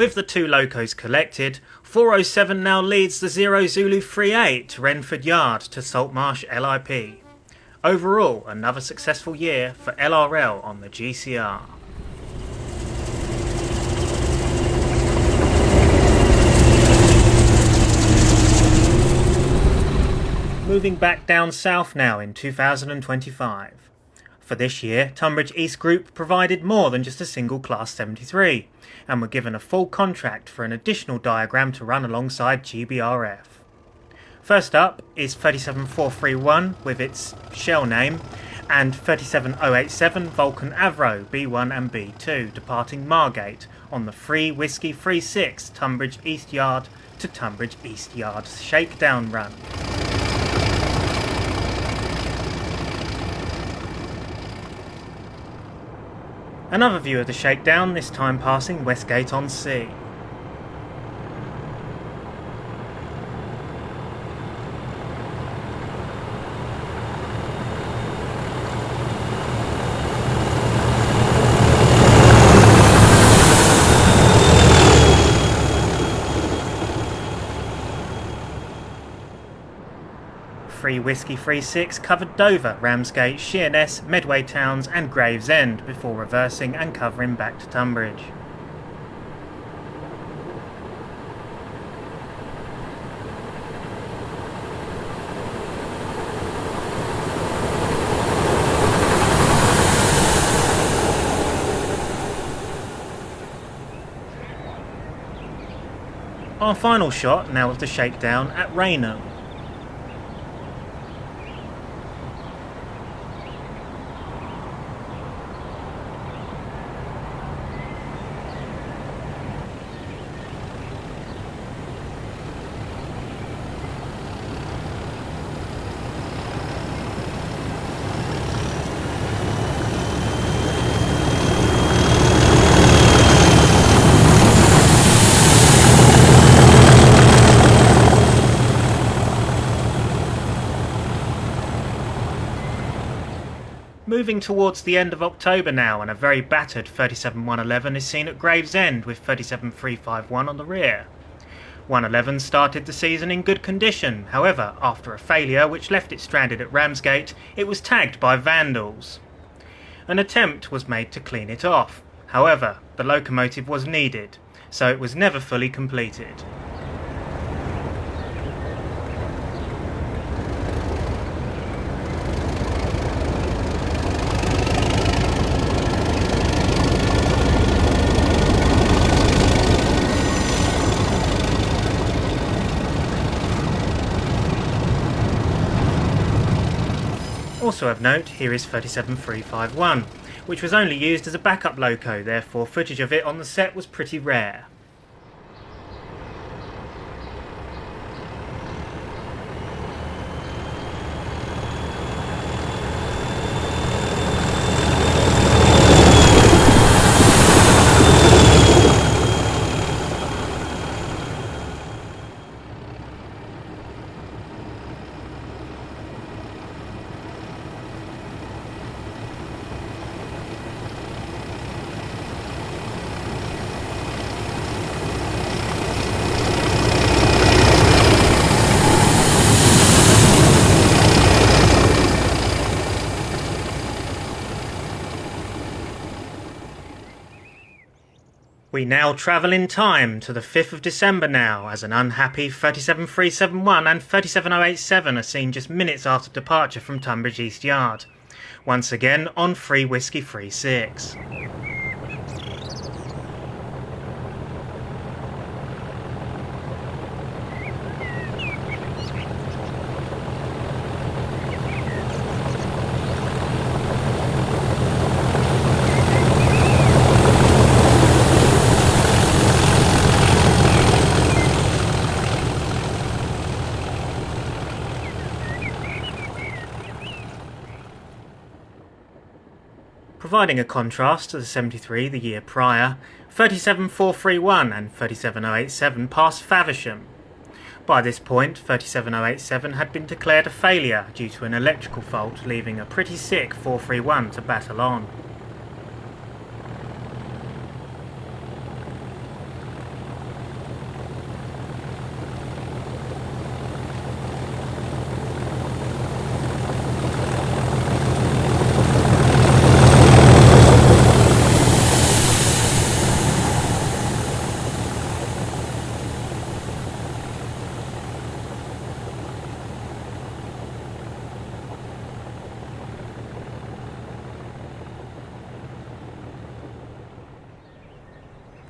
With the two locos collected, 407 now leads the 0 Zulu 38 to Renford Yard to Saltmarsh LIP. Overall, another successful year for LRL on the GCR. Moving back down south now in 2025. For this year, Tonbridge East Group provided more than just a single Class 73, and were given a full contract for an additional diagram to run alongside GBRF. First up is 37431 with its shell name, and 37087 Vulcan Avro B1 and B2 departing Margate on the 3 Whiskey 36 Tonbridge East Yard to Tonbridge East Yard shakedown run. Another view of the shakedown, this time passing Westgate on Sea. Whiskey 36 covered Dover, Ramsgate, Sheerness, Medway Towns and Gravesend before reversing and covering back to Tonbridge. Our final shot now of the shakedown at Raynham. Moving towards the end of October now, and a very battered 37111 is seen at Gravesend with 37351 on the rear. 111 started the season in good condition, however, after a failure which left it stranded at Ramsgate, it was tagged by vandals. an attempt was made to clean it off. However, the locomotive was needed, so it was never fully completed. Also of note, here is 37351, which was only used as a backup loco, therefore footage of it on the set was pretty rare. We now travel in time to the 5th of December now, as an unhappy 37371 and 37087 are seen just minutes after departure from Tonbridge East Yard, once again on 3 Whiskey 36. Providing a contrast to the 73 the year prior, 37431 and 37087 passed Faversham. By this point, 37087 had been declared a failure due to an electrical fault, leaving a pretty sick 431 to battle on.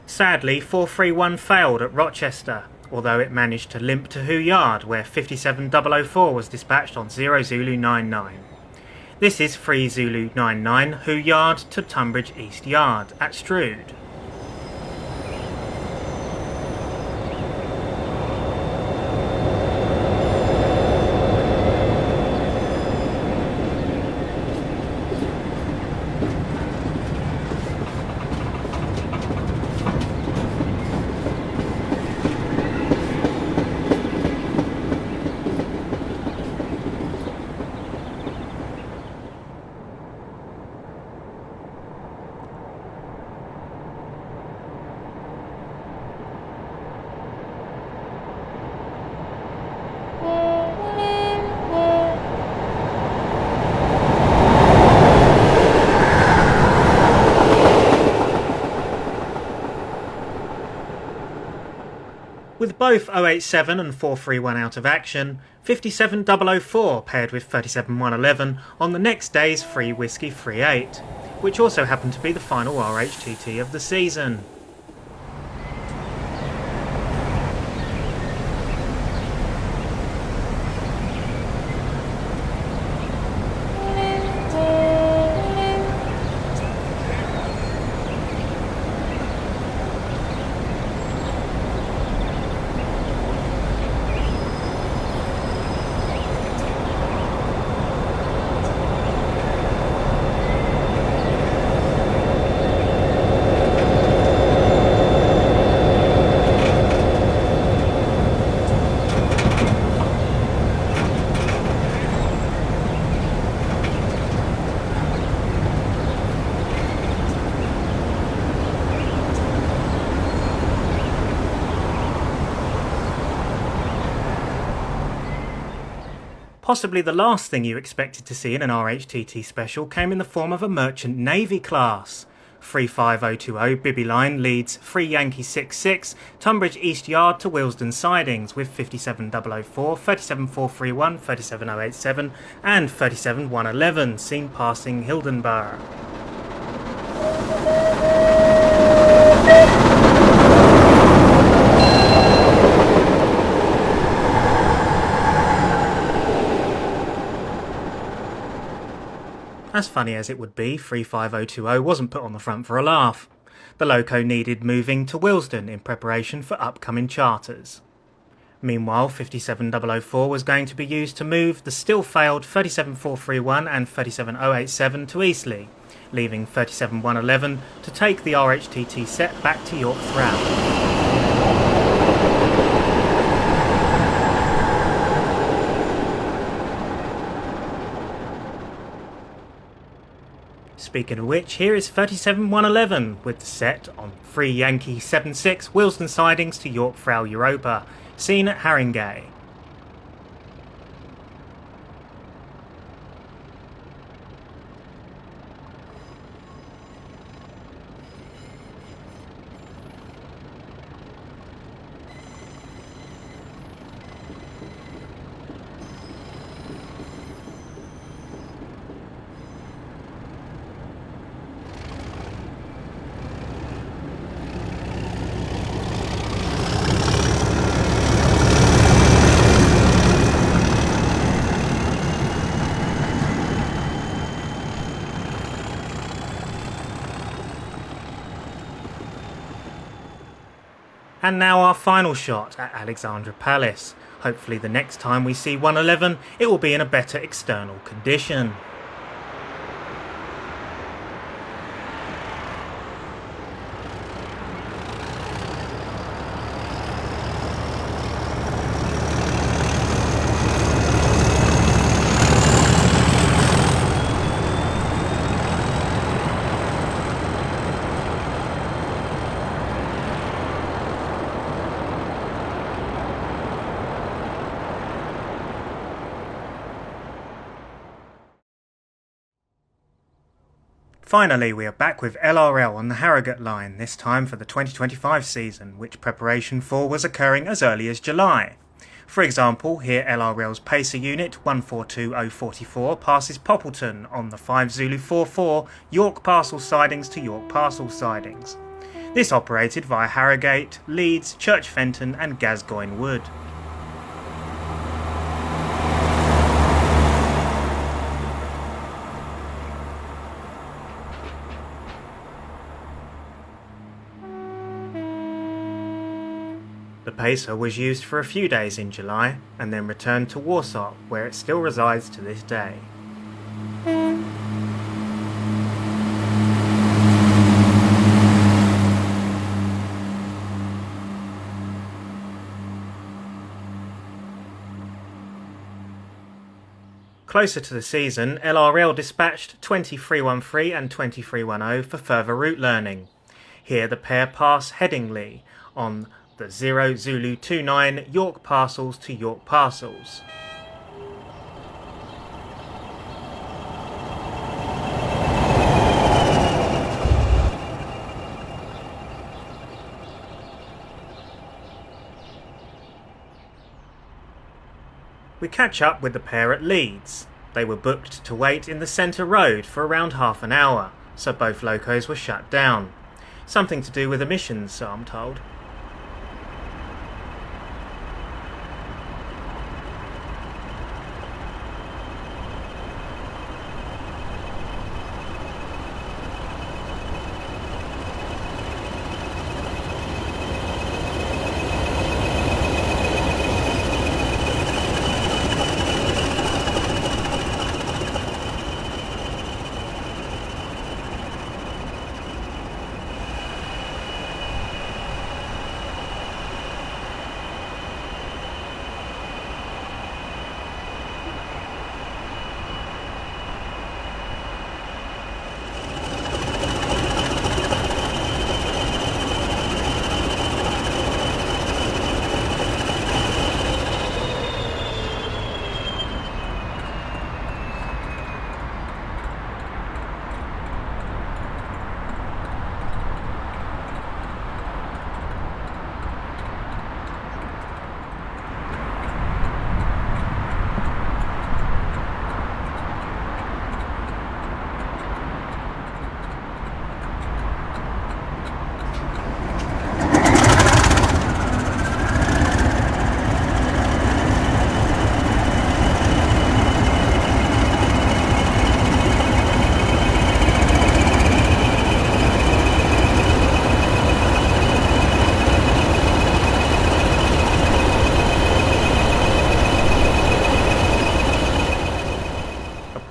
Sadly, 431 failed at Rochester, although it managed to limp to Who Yard, where 57004 was dispatched on 0 Zulu 99. This is 3 Zulu 99 Who Yard to Tonbridge East Yard at Strood. With both 087 and 431 out of action, 57004 paired with 37111 on the next day's 3 Whiskey 38, which also happened to be the final RHTT of the season. Possibly the last thing you expected to see in an RHTT special came in the form of a Merchant Navy class. 35020 Bibby Line leads 3 Yankee 66 Tonbridge East Yard to Willesden sidings with 57004, 37431, 37087 and 37111 seen passing Hildenburgh. As funny as it would be, 35020 wasn't put on the front for a laugh. The loco needed moving to Willesden in preparation for upcoming charters. Meanwhile, 57004 was going to be used to move the still failed 37431 and 37087 to Eastleigh, leaving 37111 to take the RHTT set back to York Throw. Speaking of which, here is 37111 with the set on 3 Yankee 76 Willesden sidings to York Frau Europa, seen at Harrogate. And now our final shot at Alexandra Palace. Hopefully the next time we see 111 it will be in a better external condition. Finally, we are back with LRL on the Harrogate Line, this time for the 2025 season, which preparation for was occurring as early as July. For example, here LRL's Pacer Unit 142044 passes Poppleton on the 5 Zulu 44 York Parcel sidings to York Parcel sidings. This operated via Harrogate, Leeds, Church Fenton and Gascoigne Wood. The Pacer was used for a few days in July and then returned to Warsaw, where it still resides to this day. Closer to the season, LRL dispatched 2313 and 2310 for further route learning. Here the pair pass Headingley on the 0 Zulu 29 York Parcels to York Parcels. We catch up with the pair at Leeds. They were booked to wait in the centre road for around half an hour, so both locos were shut down. Something to do with emissions, so I'm told.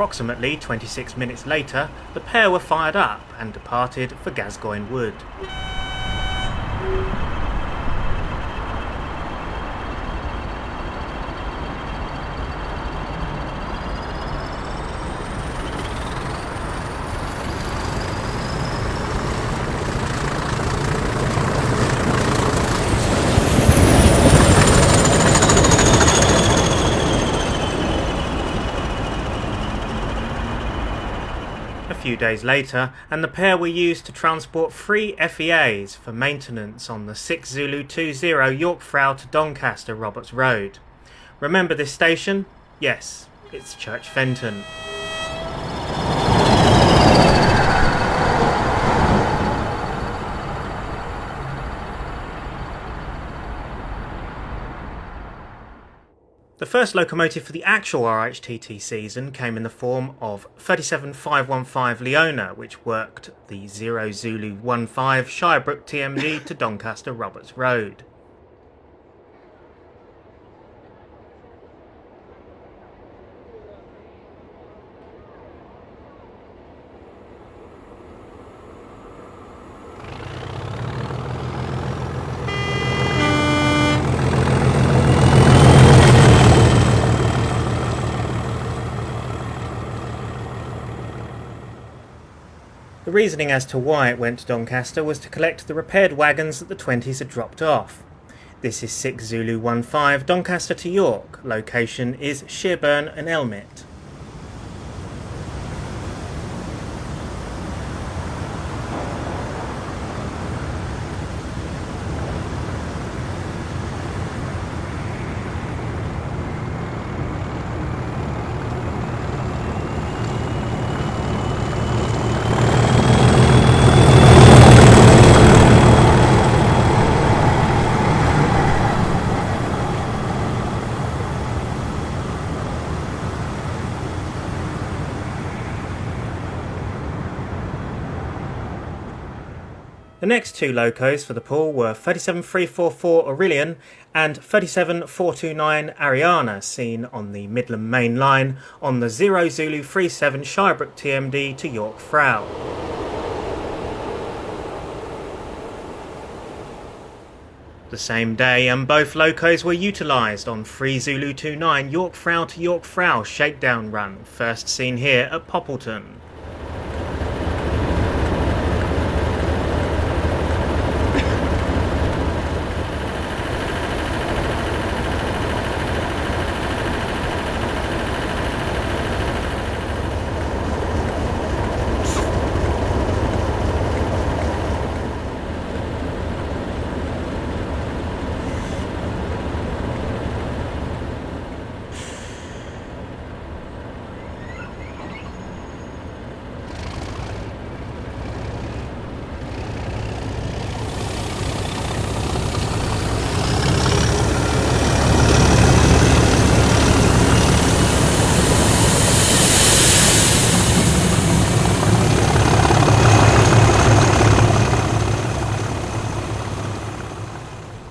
approximately 26 minutes later, the pair were fired up and departed for Gascoigne Wood. A few days later, and the pair were used to transport 3 FEAs for maintenance on the 6 Zulu 20 Yorkfrau to Doncaster Roberts Road. Remember this station? Yes, it's Church Fenton. The first locomotive for the actual RHTT season came in the form of 37515 Leona, which worked the 0 Zulu 15 Shirebrook TMD to Doncaster Roberts Road. The reasoning as to why it went to Doncaster was to collect the repaired wagons that the 20s had dropped off. This is 6 Zulu 15 Doncaster to York. Location is Shearburn and Elmet. The next 2 locos for the pool were 37344 Aurelian and 37429 Ariana, seen on the Midland Main Line on the 0 Zulu 37 Shirebrook TMD to Yorkfrau. The same day, and both locos were utilised on 3 Zulu 29 Yorkfrau to Yorkfrau shakedown run, first seen here at Poppleton.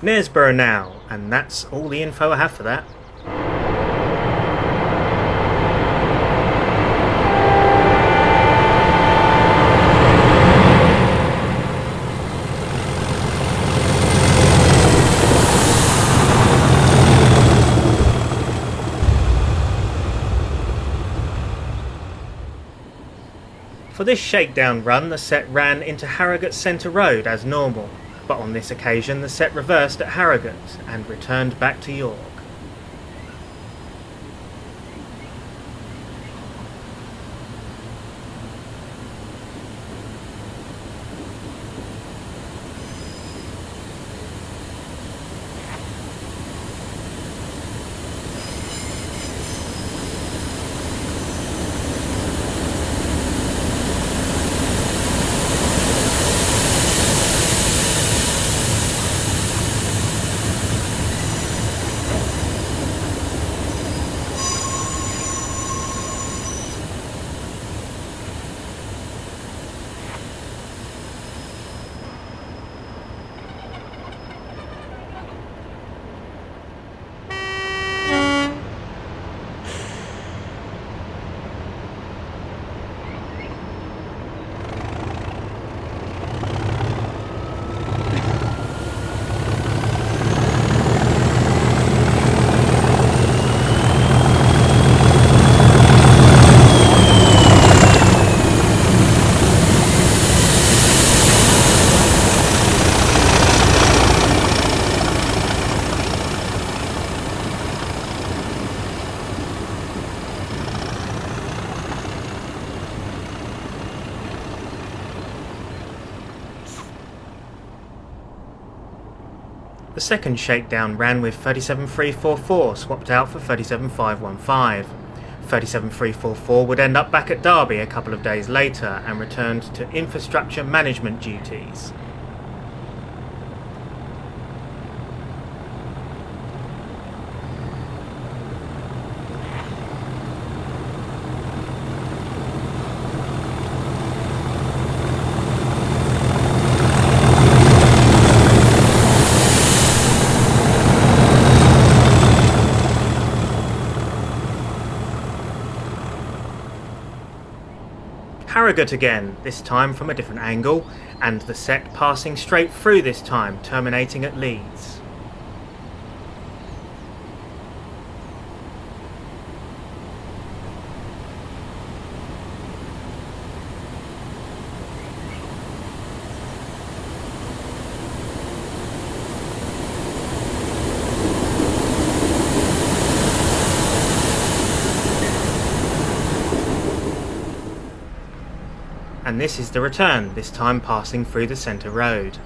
Knaresborough now, and that's all the info I have for that. For this shakedown run, the set ran into Harrogate Centre Road as normal, but on this occasion the set reversed at Harrogate and returned back to York. The second shakedown ran with 37344 swapped out for 37515. 37344 would end up back at Derby a couple of days later and returned to infrastructure management duties. Harrogate again, this time from a different angle, and the set passing straight through this time, terminating at Leeds. And this is the return, this time passing through the centre road.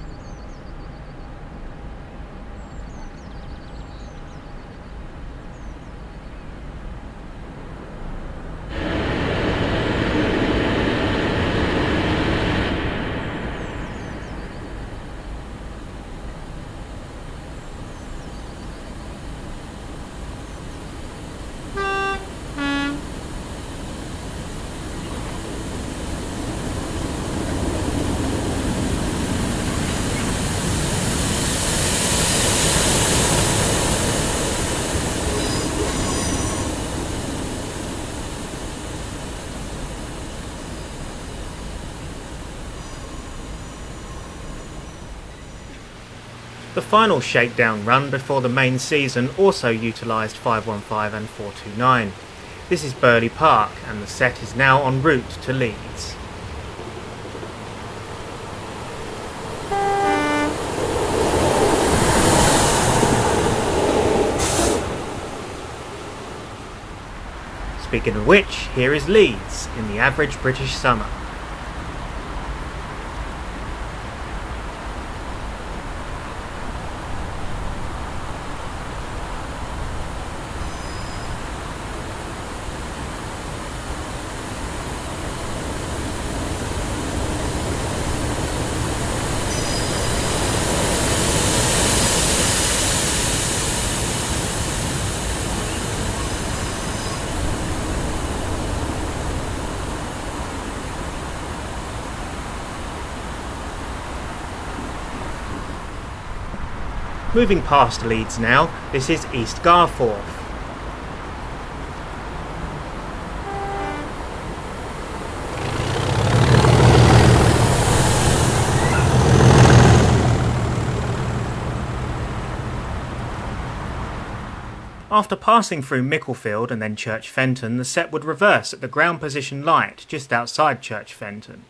The final shakedown run before the main season also utilised 515 and 429. This is Burley Park and the set is now en route to Leeds. Speaking of which, here is Leeds in the average British summer. Moving past Leeds now, this is East Garforth. After passing through Micklefield and then Church Fenton, the set would reverse at the ground position light just outside Church Fenton.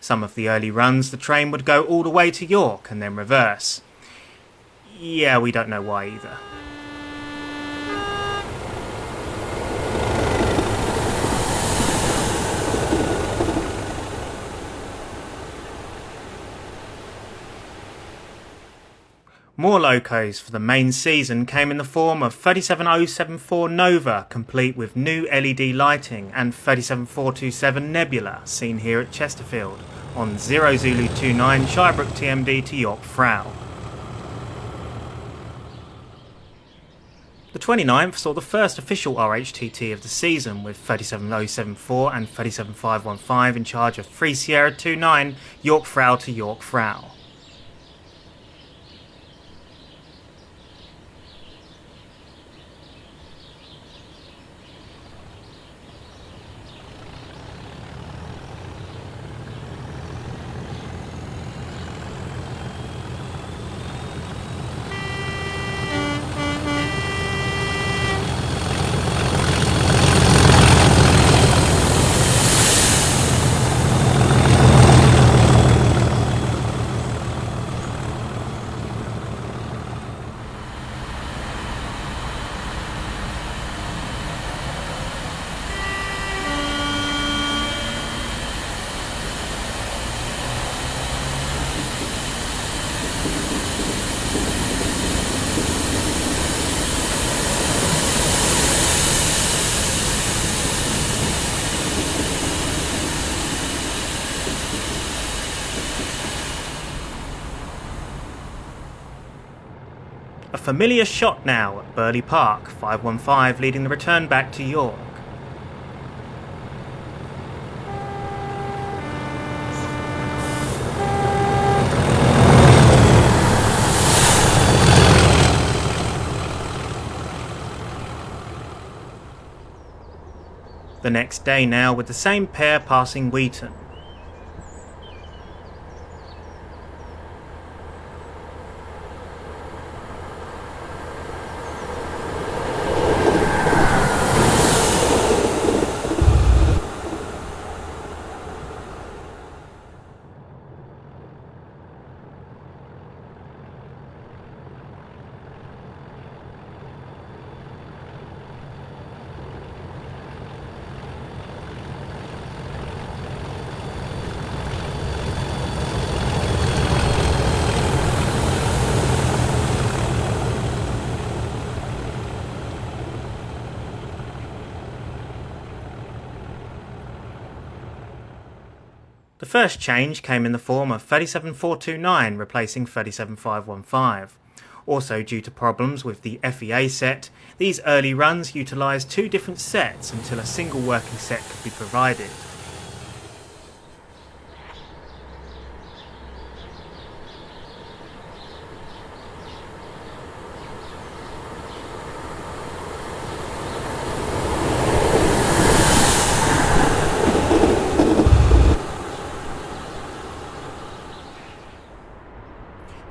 Some of the early runs the train would go all the way to York and then reverse. Yeah, we don't know why either. More locos for the main season came in the form of 37074 Nova, complete with new LED lighting, and 37427 Nebula, seen here at Chesterfield, on 0 Zulu 29 Shirebrook TMD to York Frau. The 29th saw the first official RHTT of the season, with 37074 and 37515 in charge of 3 Sierra 29 York Frau to York Frau. familiar shot now at Burley Park, 515 leading the return back to York. The next day now with the same pair passing Wheaton. The first change came in the form of 37429 replacing 37515. Also due to problems with the FEA set, these early runs utilised two different sets until a single working set could be provided.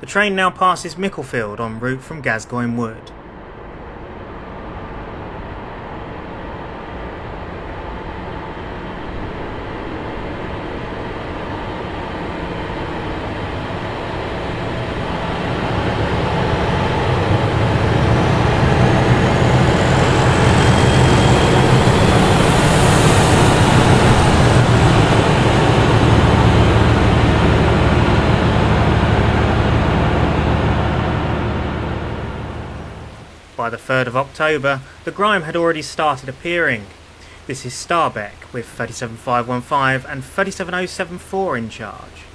The train now passes Micklefield en route from Gascoigne Wood. By the 3rd of October, the grime had already started appearing. This is Starbeck with 37515 and 37074 in charge.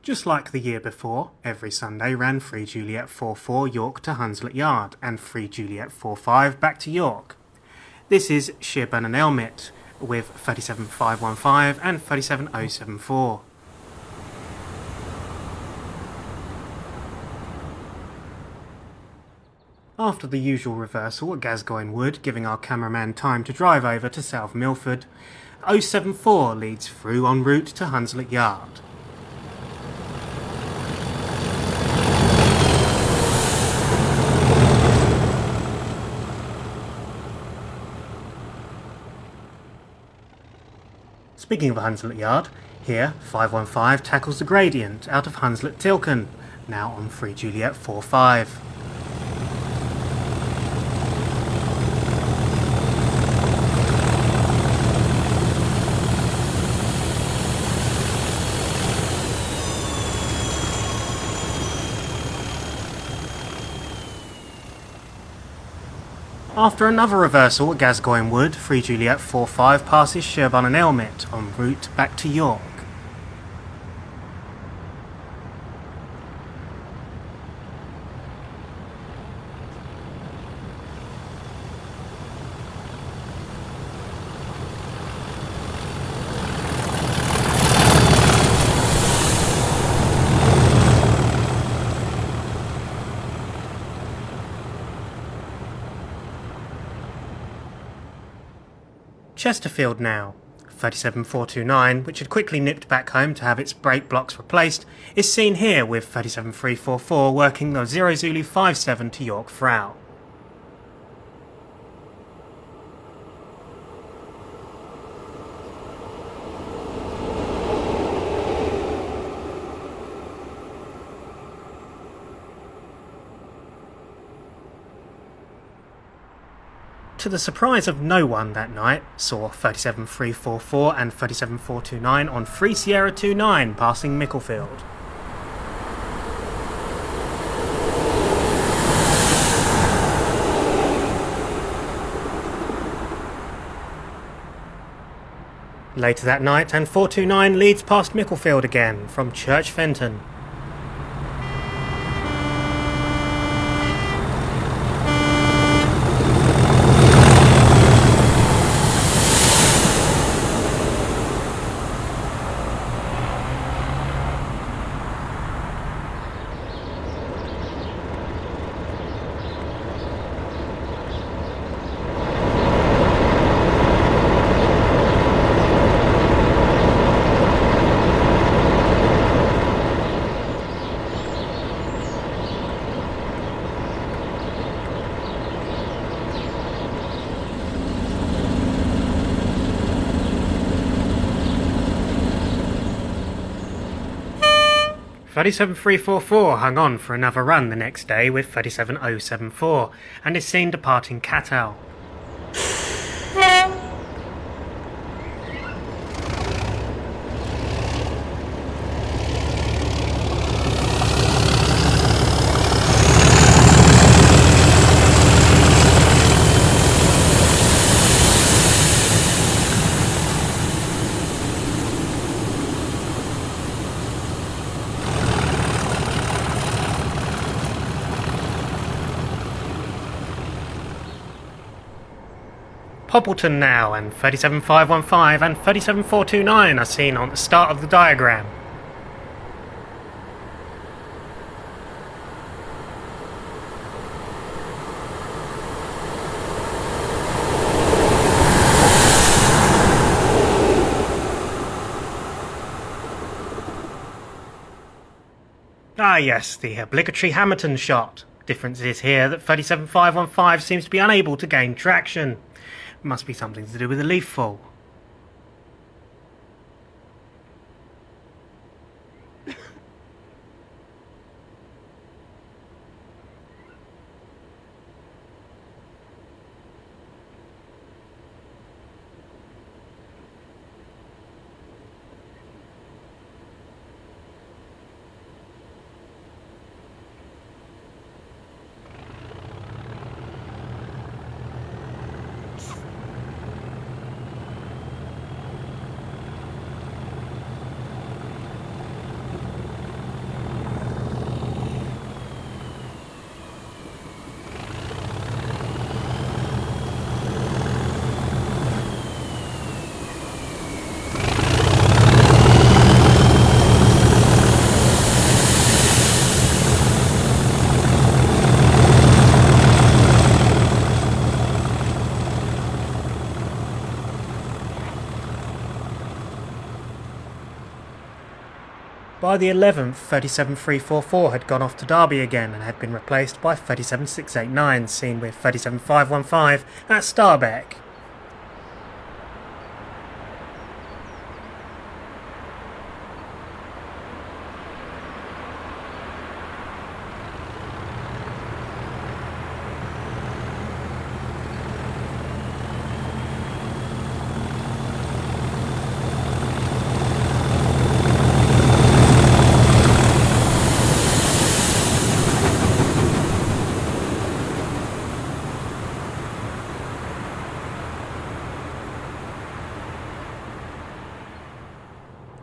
Just like the year before, every Sunday ran 3 Juliet 44 York to Hunslet Yard and 3 Juliet 45 back to York. This is Shearburn and Elmet with 37515 and 37074. After the usual reversal at Gascoigne Wood, giving our cameraman time to drive over to South Milford, 074 leads through en route to Hunslet Yard. Speaking of Hunslet Yard, here 515 tackles the gradient out of Hunslet Tilken, now on 3 Juliet 45. After another reversal at Gascoigne Wood, 3 Juliet 45 passes Shearburn and Elmet en route back to York. Chesterfield now. 37429, which had quickly nipped back home to have its brake blocks replaced, is seen here with 37344 working the 0 Zulu 57 to York Frau. to the surprise of no one that night, saw 37344 and 37429 on 3 Sierra 29 passing Micklefield. Later that night, and 429 leads past Micklefield again from Church Fenton. "37344 hung on for another run the next day with 37074 and is seen departing Cattell. Poppleton now, and 37515 and 37429 are seen on the start of the diagram. Ah yes, the obligatory Hamilton shot. Difference is here that 37515 seems to be unable to gain traction. Must be something to do with the leaf fall. By the 11th, 37344 had gone off to Derby again and had been replaced by 37689, seen with 37515 at Starbeck.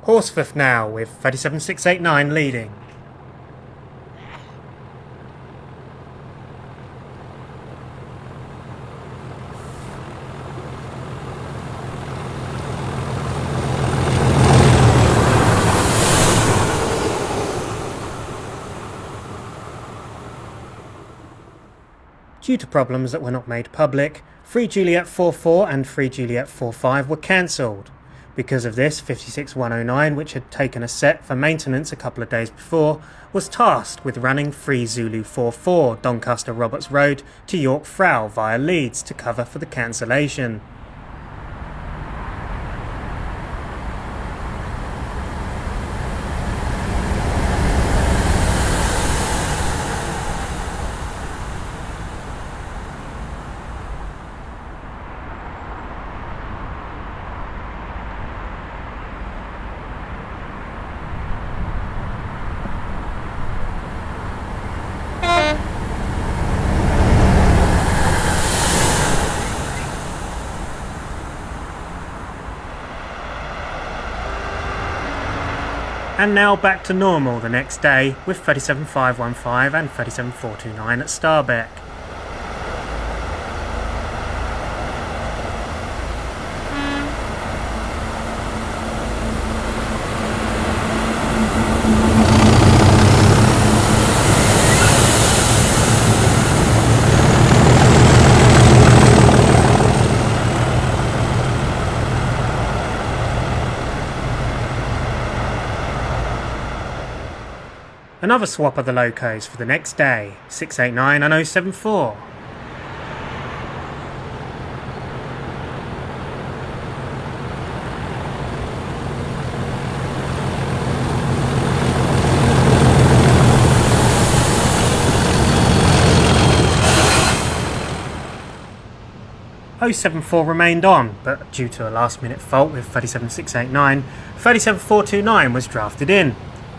Horsforth now, with 37689 leading. Due to problems that were not made public, 3 Juliet 44 and 3 Juliet 45 were cancelled. Because of this, 56109, which had taken a set for maintenance a couple of days before, was tasked with running 3 Zulu 44 Doncaster Roberts Road to York Frau via Leeds to cover for the cancellation. And now back to normal the next day with 37515 and 37429 at Starbeck. Another swap of the locos for the next day, 689 and 074. .074 remained on, but due to a last-minute fault with 37689, 37429 was drafted in,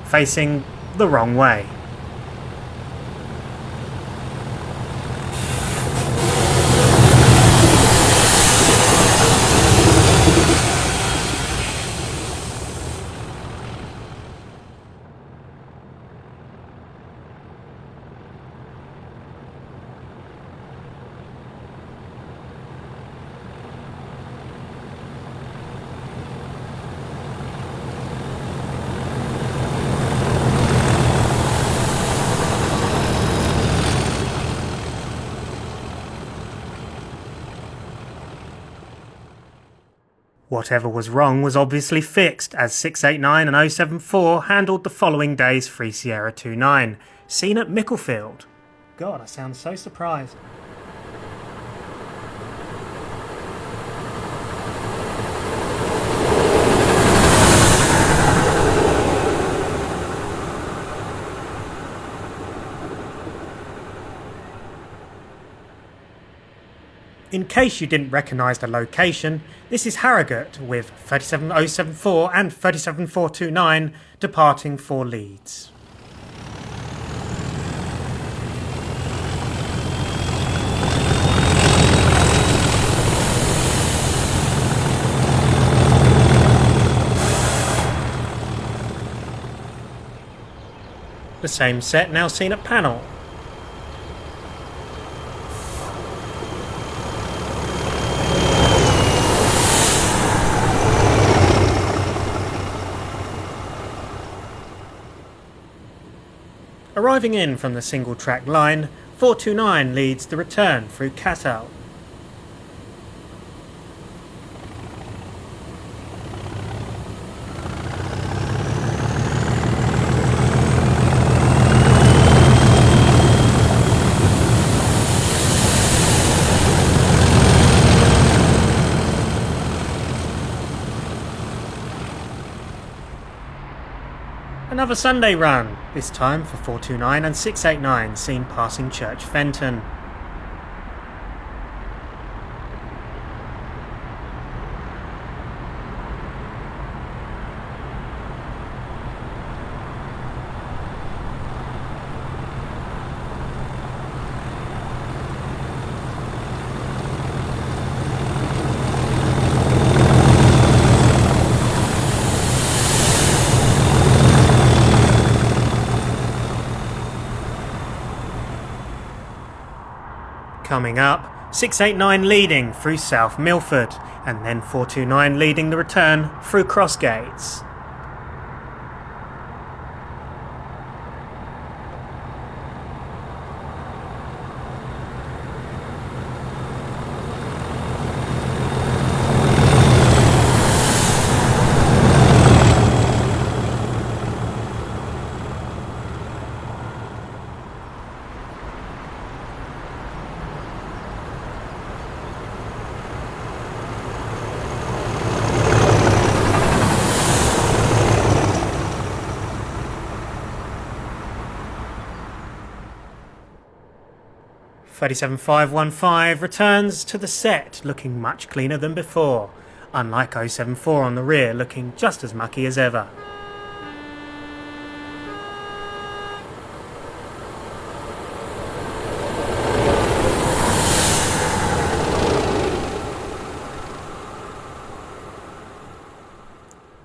facing the wrong way. Whatever was wrong was obviously fixed, as 689 and 074 handled the following day's 3 Sierra 29, seen at Micklefield. God, I sound so surprised. In case you didn't recognise the location, this is Harrogate with 37074 and 37429 departing for Leeds. The same set now seen at Panel. Arriving in from the single track line, 429 leads the return through Catal. Another Sunday run, this time for 429 and 689 seen passing Church Fenton. Coming up, 689 leading through South Milford, and then 429 leading the return through Crossgates. .37515 returns to the set looking much cleaner than before, unlike 074 on the rear looking just as mucky as ever.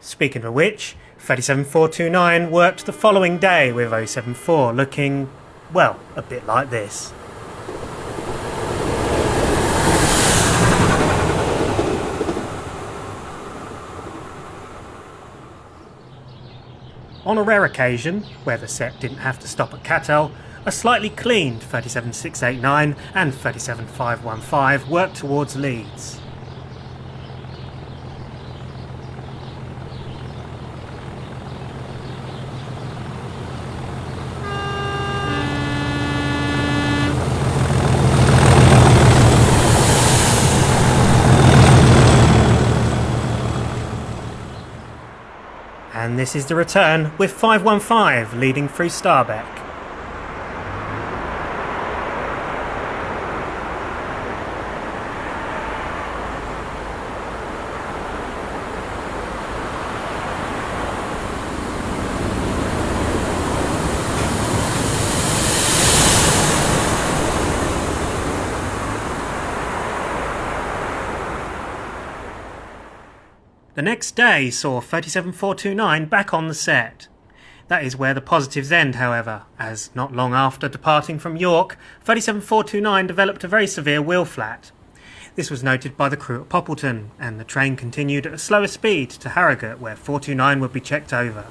Speaking of which, 37429 worked the following day with 074 looking, well, a bit like this. On a rare occasion, where the set didn't have to stop at Cattel, a slightly cleaned 37689 and 37515 worked towards Leeds. And this is the return with 515 leading through Starbeck. The next day saw 37429 back on the set. That is where the positives end, however, as not long after departing from York, 37429 developed a very severe wheel flat. This was noted by the crew at Poppleton, and the train continued at a slower speed to Harrogate, where 429 would be checked over.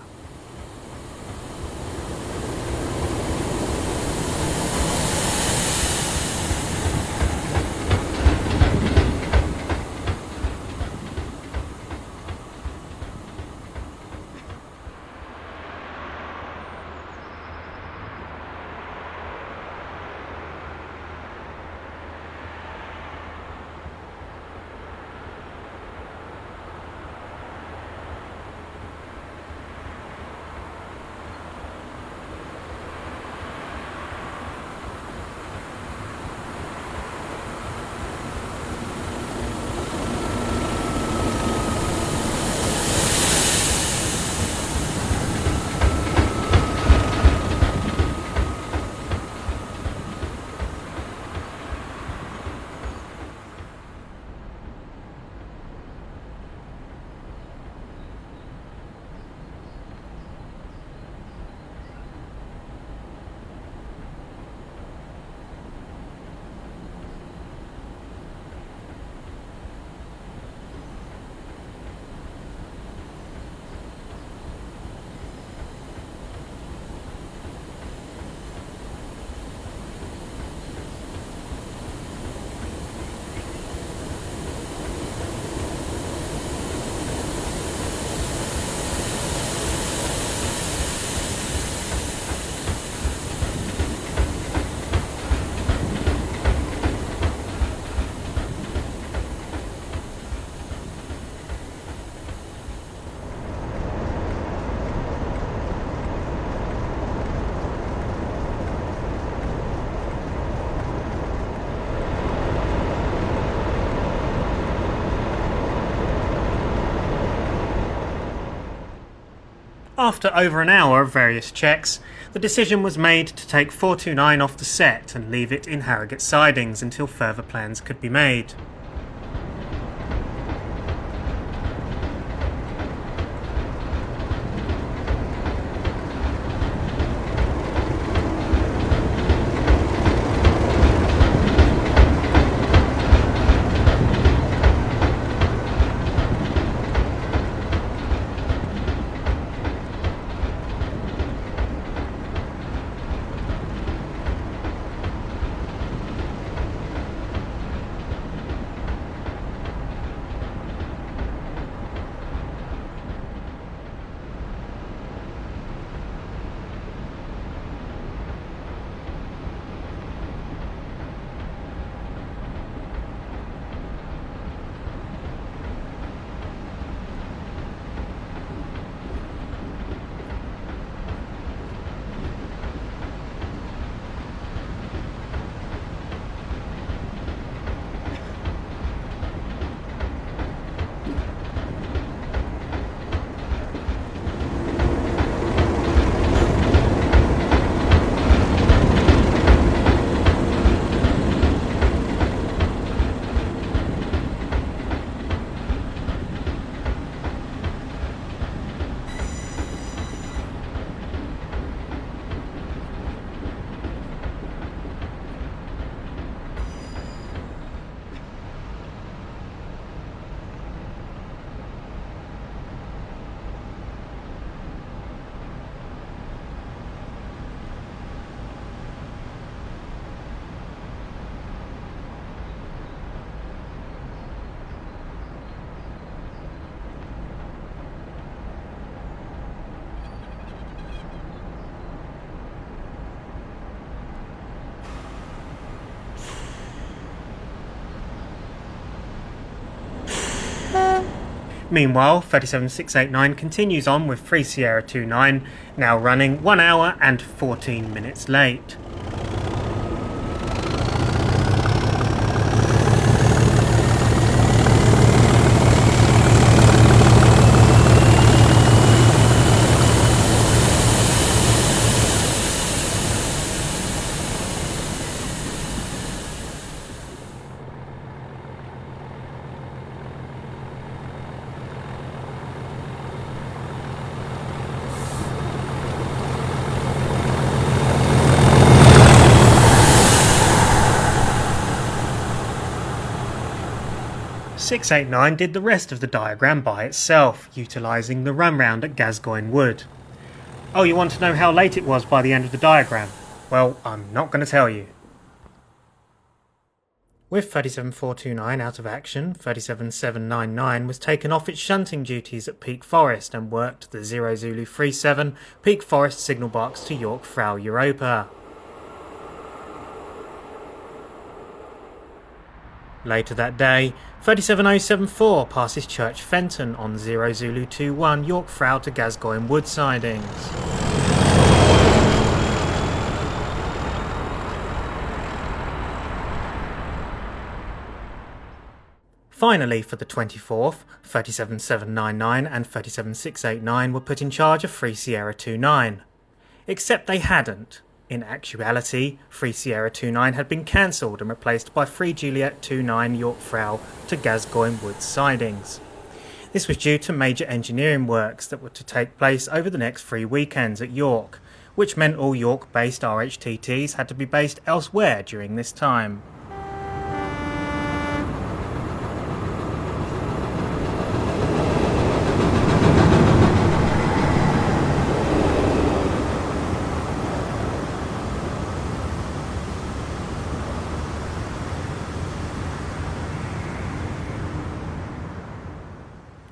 After over an hour of various checks, the decision was made to take 429 off the set and leave it in Harrogate sidings until further plans could be made. Meanwhile, 37689 continues on with 3 Sierra 29, now running 1 hour and 14 minutes late. .689 did the rest of the diagram by itself, utilising the run round at Gascoigne Wood. Oh, you want to know how late it was by the end of the diagram? Well, I'm not going to tell you. With 37429 out of action, 37799 was taken off its shunting duties at Peak Forest and worked the 0 Zulu 37 Peak Forest signal box to York Frau Europa. Later that day, 37074 passes Church Fenton on 0 Zulu 21 York Frau to Gascoigne Wood sidings. Finally, for the 24th, 37799 and 37689 were put in charge of 3 Sierra 29. Except they hadn't. In actuality, 3 Sierra 29 had been cancelled and replaced by 3 Juliet 29 York Frau to Gascoigne Wood sidings. This was due to major engineering works that were to take place over the next 3 weekends at York, which meant all York-based RHTTs had to be based elsewhere during this time.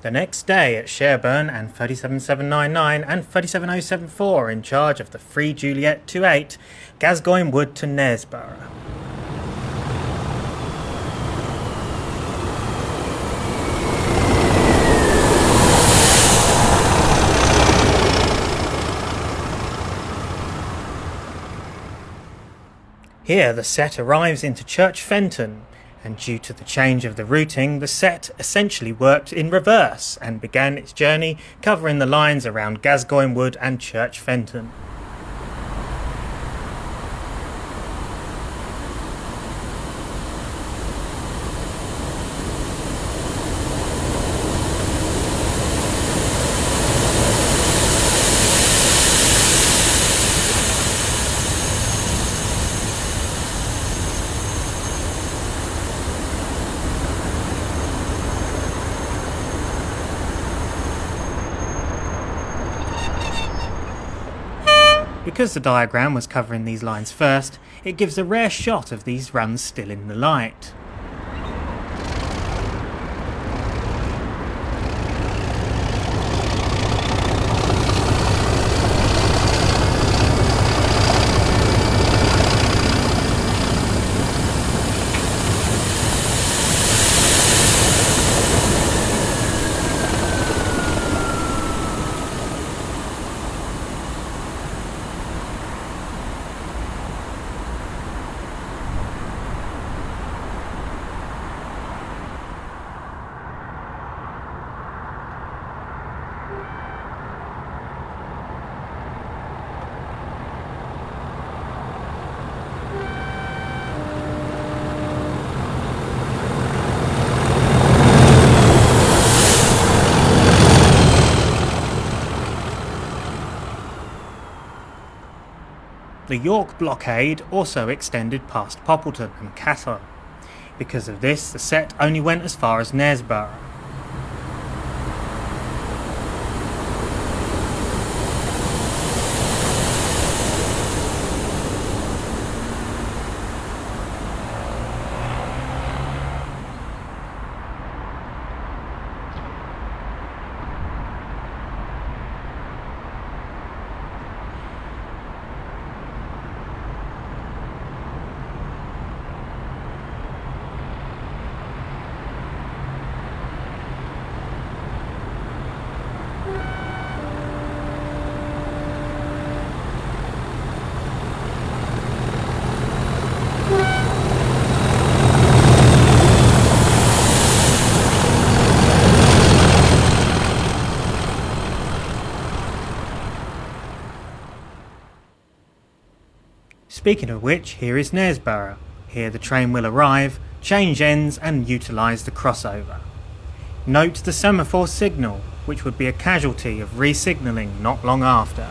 The next day at Sherburn and 37799 and 37074 in charge of the 3 Juliet 28 Gascoigne Wood to Knaresborough. Here the set arrives into Church Fenton, and due to the change of the routing, the set essentially worked in reverse and began its journey covering the lines around Gascoigne Wood and Church Fenton. Because the diagram was covering these lines first, it gives a rare shot of these runs still in the light. The York blockade also extended past Poppleton and Cathar. Because of this, the set only went as far as Knaresborough. Speaking of which, here is Knaresborough. Here the train will arrive, change ends and utilise the crossover. Note the semaphore signal, which would be a casualty of re-signalling not long after.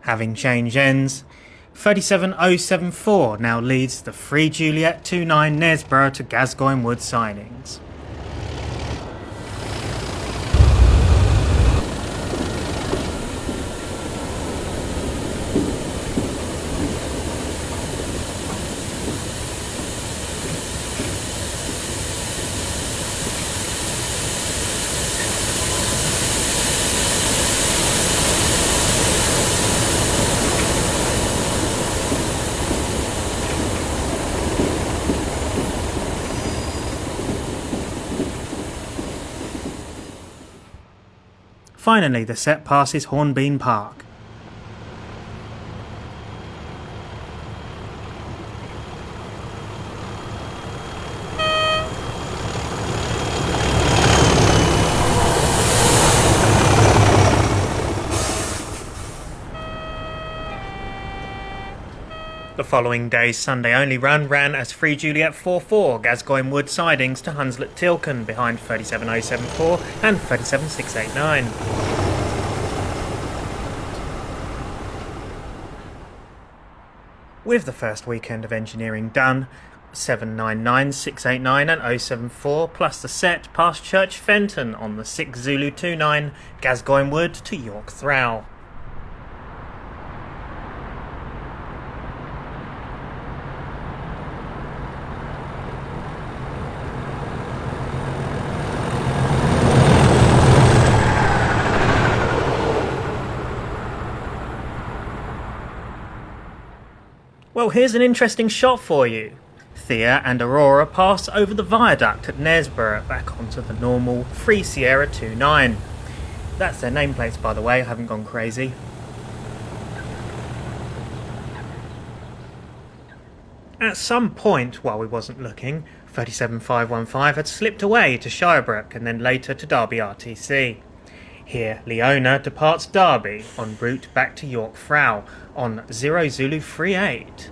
Having changed ends, 37074 now leads the 3 Juliet 29 Knaresborough to Gascoigne Wood sidings. Finally, the set passes Hornbeam Park. The following day's Sunday only run ran as 3 Juliet 44 Gascoigne Wood sidings to Hunslet Tilken behind 37074 and 37689. With the first weekend of engineering done, 799, 689 and 074 plus the set past Church Fenton on the 6 Zulu 29 Gascoigne Wood to York Throw. Well, here's an interesting shot for you. Thea and Aurora pass over the viaduct at Knaresborough back onto the normal 3 Sierra 29. That's their nameplates, by the way, I haven't gone crazy. At some point, while we wasn't looking, 37515 had slipped away to Shirebrook and then later to Derby RTC. Here, Leona departs Derby en route back to York Throw on 0 Zulu 38.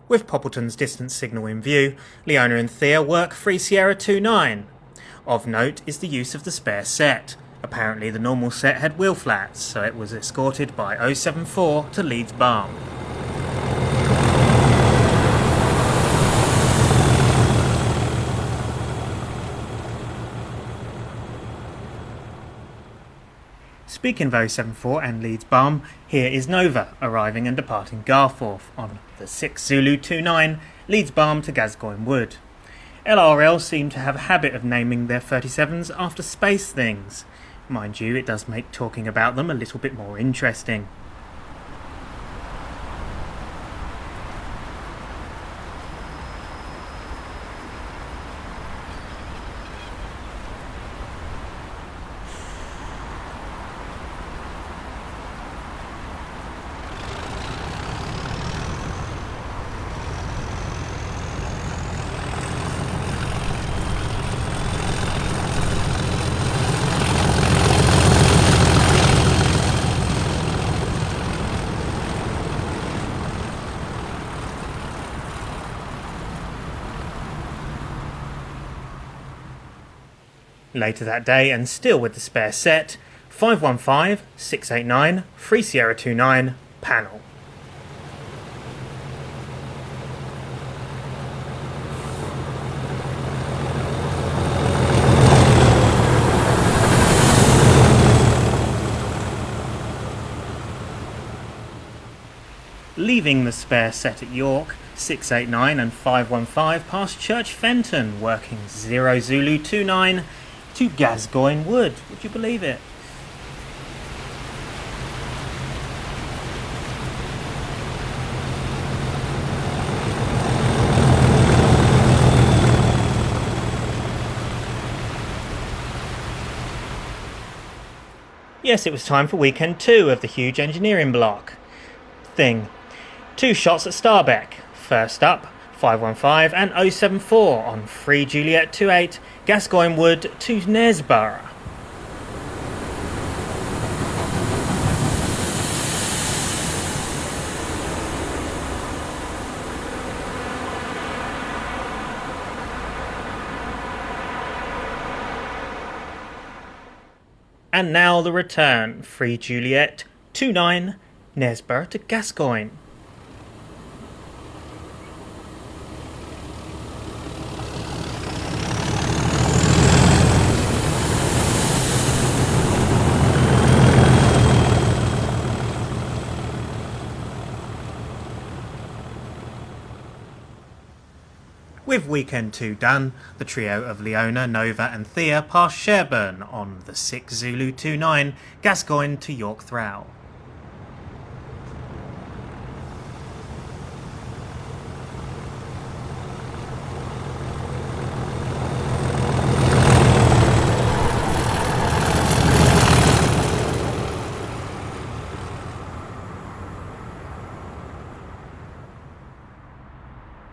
With Poppleton's distance signal in view, Leona and Thea work 3 Sierra 29. Of note is the use of the spare set. Apparently the normal set had wheel flats, so it was escorted by 074 to Leeds Barn. Speaking of 074 and Leeds Barn, here is Nova arriving and departing Garforth on the 6 Zulu 29 Leeds Barn to Gascoigne Wood. LRL seem to have a habit of naming their 37s after space things. Mind you, it does make talking about them a little bit more interesting. Later that day, and still with the spare set, 515, 689, 3 Sierra 29, panel. Leaving the spare set at York, 689 and 515 past Church Fenton, working 0 Zulu 29 to Gascoigne Wood. Would you believe it? Yes, it was time for weekend 2 of the huge engineering block thing. 2 shots at Starbeck. First up, 515 and 074 on 3 Juliet 28, Gascoigne Wood to Knaresborough. And now the return, 3 Juliet 29, Knaresborough to Gascoigne. With weekend 2 done, the trio of Leona, Nova and Thea passed Sherburn on the 6 Zulu 29, Gascoigne to York Throw.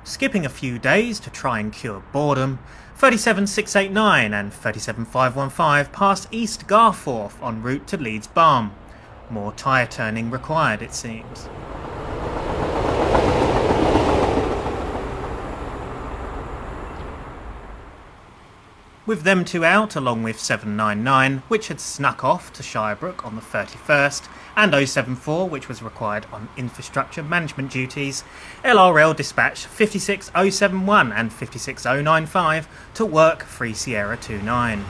Skipping a few days to try and cure boredom, 37689 and 37515 passed East Garforth en route to Leeds Barm. More tyre turning required, it seems. With them 2 out, along with 799, which had snuck off to Shirebrook on the 31st, and 074, which was required on infrastructure management duties, LRL dispatched 56071 and 56095 to work 3 Sierra 29.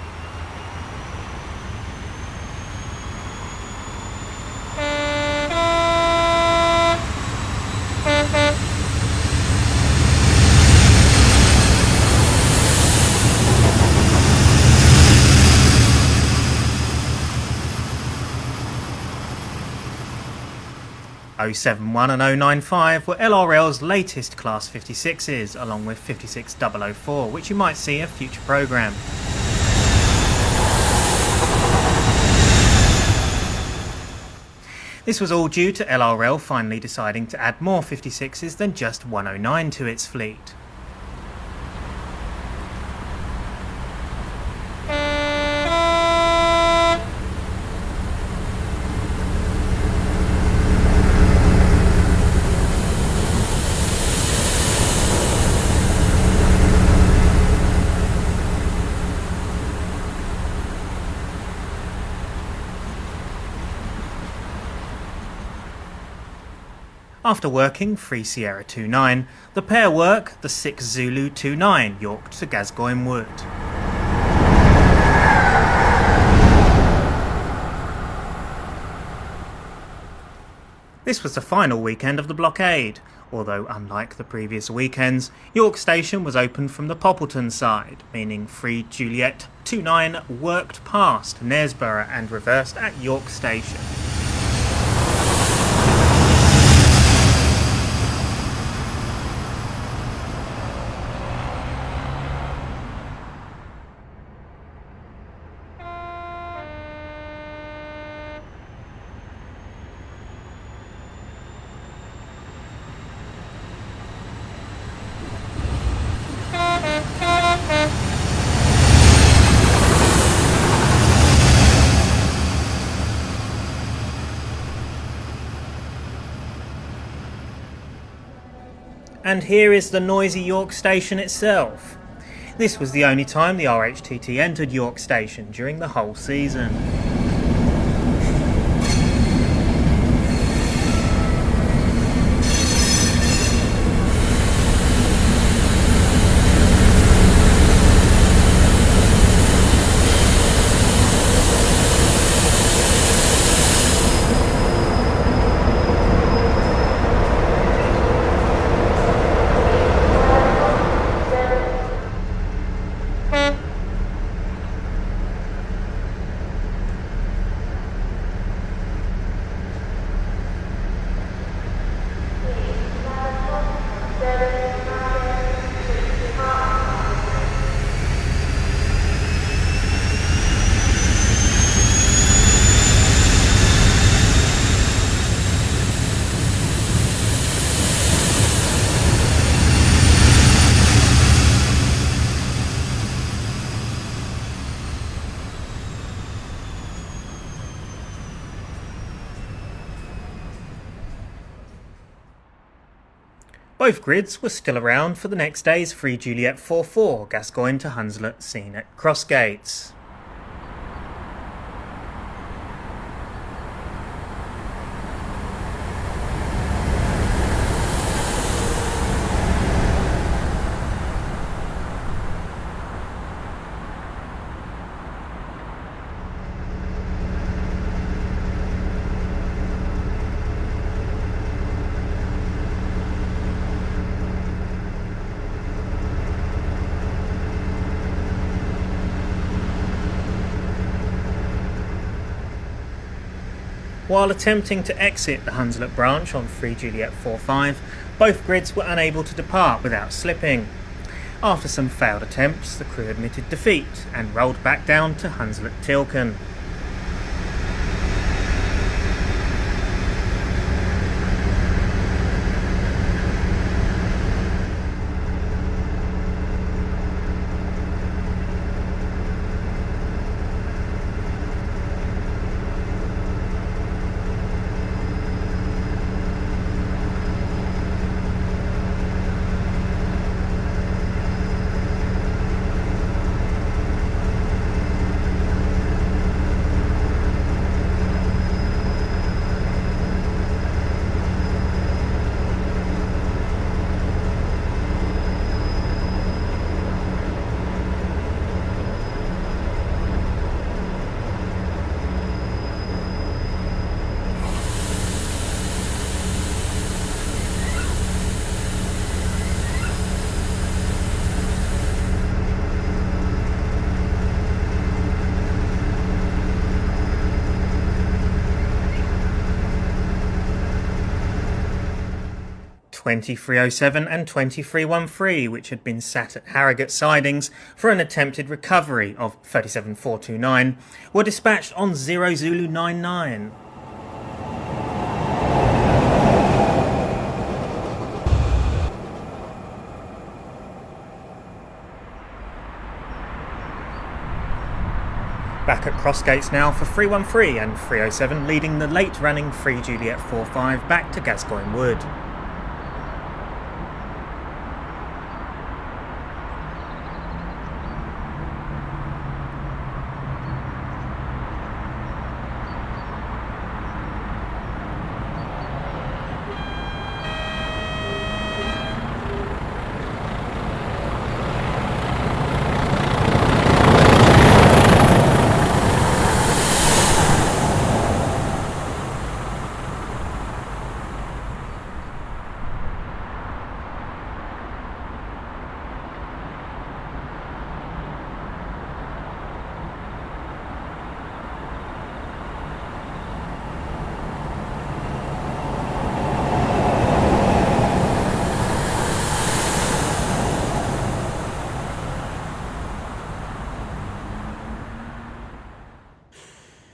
.071 and 095 were LRL's latest Class 56s, along with 56004, which you might see in a future programme. This was all due to LRL finally deciding to add more 56s than just 109 to its fleet. After working 3 Sierra 29, the pair work the 6 Zulu 29 York to Gascoigne Wood. This was the final weekend of the blockade, although unlike the previous weekends, York Station was open from the Poppleton side, meaning 3 Juliet 29 worked past Knaresborough and reversed at York Station. And here is the noisy York Station itself. This was the only time the RHTT entered York Station during the whole season. Both grids were still around for the next day's 3 Juliet 44 Gascoigne to Hunslet seen at Crossgates. While attempting to exit the Hunslet branch on 3 Juliet 45, both grids were unable to depart without slipping. After some failed attempts, the crew admitted defeat and rolled back down to Hunslet-Tilken. (2307) and (2313), which had been sat at Harrogate sidings for an attempted recovery of 37429, were dispatched on 0 Zulu 99. Back at Crossgates now for 313 and 307, leading the late-running 3 Juliet 45 back to Gascoigne Wood.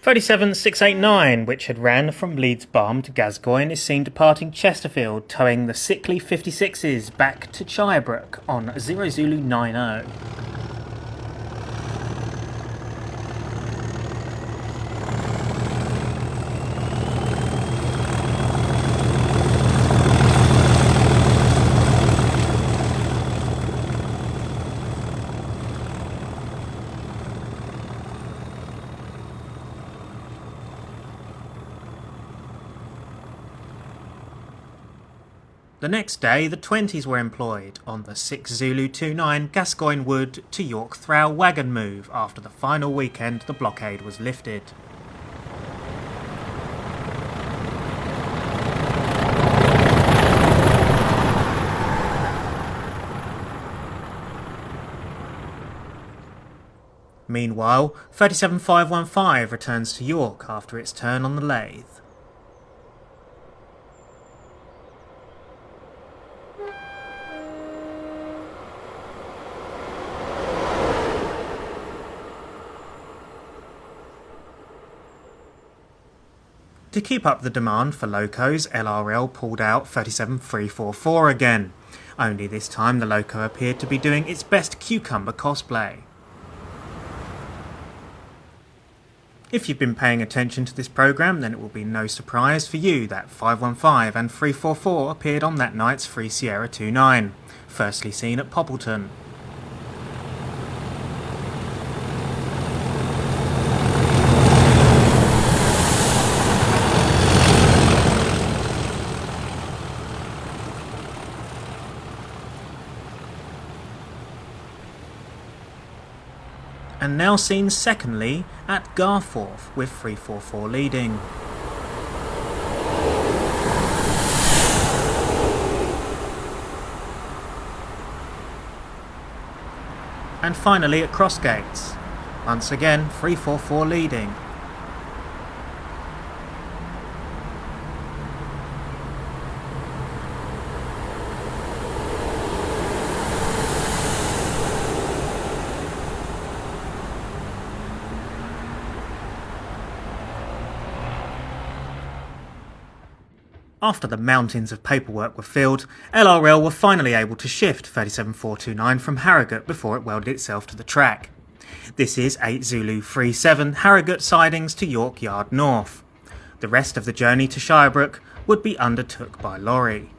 (37689), which had ran from Leeds Barm to Gascoigne, is seen departing Chesterfield, towing the sickly 56s back to Chirebrook on 0 Zulu 90. The next day, the 20s were employed on the 6 Zulu 29 Gascoigne Wood to York Throw wagon move after the final weekend the blockade was lifted. Meanwhile, 37515 returns to York after its turn on the lathe. To keep up the demand for locos, LRL pulled out 37344 again. Only this time the loco appeared to be doing its best cucumber cosplay. If you've been paying attention to this programme, then it will be no surprise for you that 515 and 344 appeared on that night's 3 Sierra 29, firstly seen at Poppleton. And now seen secondly at Garforth with 344 leading. And finally at Crossgates, once again 344 leading. After the mountains of paperwork were filled, LRL were finally able to shift 37429 from Harrogate before it welded itself to the track. This is 8 Zulu 37 Harrogate sidings to York Yard North. The rest of the journey to Shirebrook would be undertook by lorry.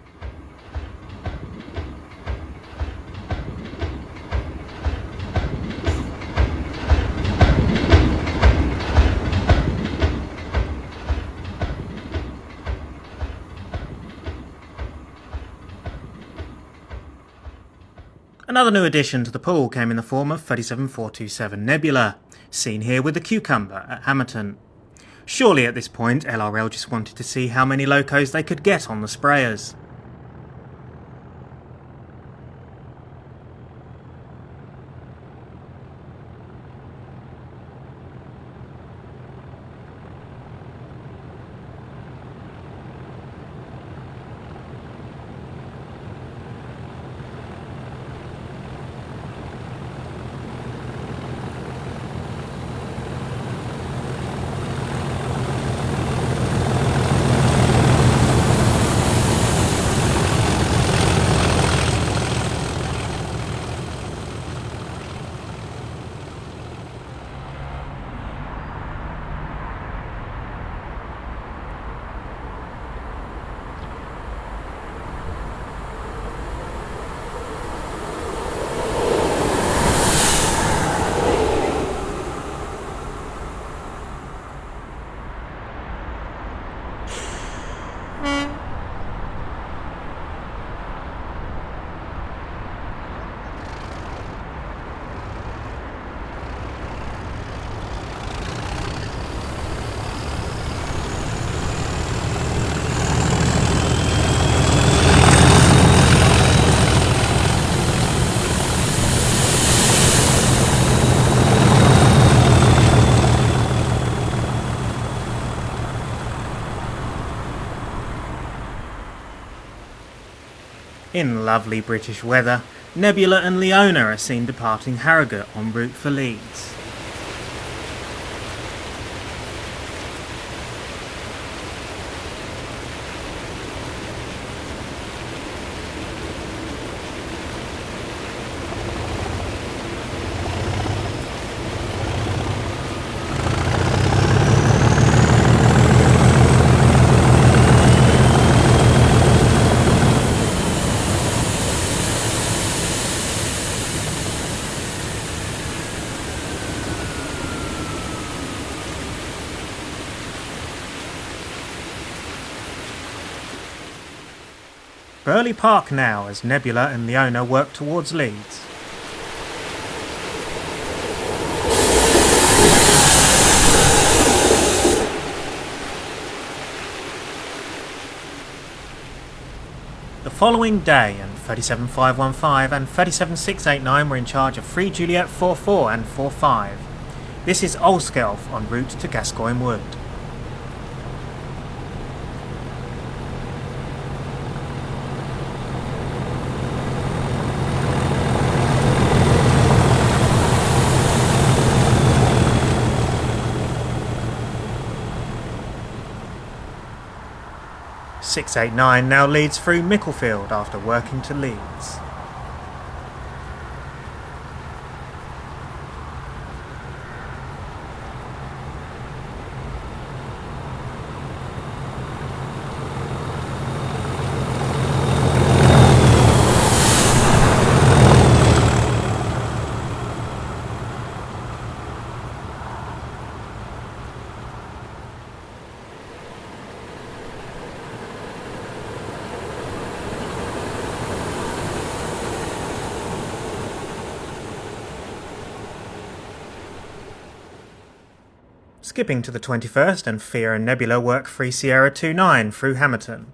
Another new addition to the pool came in the form of 37427 Nebula, seen here with the Cucumber at Hamerton. Surely at this point LRL just wanted to see how many locos they could get on the sprayers. In lovely British weather, Nebula and Leona are seen departing Harrogate en route for Leeds. Burley Park now as Nebula and Leona work towards Leeds. The following day, and 37515 and 37689 were in charge of 3 Juliet 44 and 45. This is Olskelf en route to Gascoigne Wood. .689 now leads through Micklefield after working to Leeds. Skipping to the 21st, and Thea and Nebula work Free Sierra 29 through Hamerton.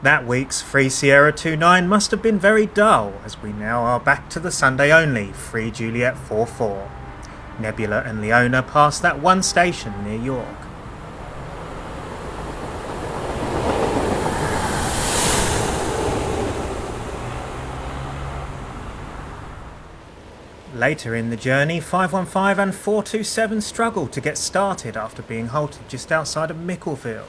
That week's Free Sierra 29 must have been very dull, as we now are back to the Sunday only Free Juliet 44. Nebula and Leona pass that one station near York. Later in the journey, 515 and 427 struggle to get started after being halted just outside of Micklefield.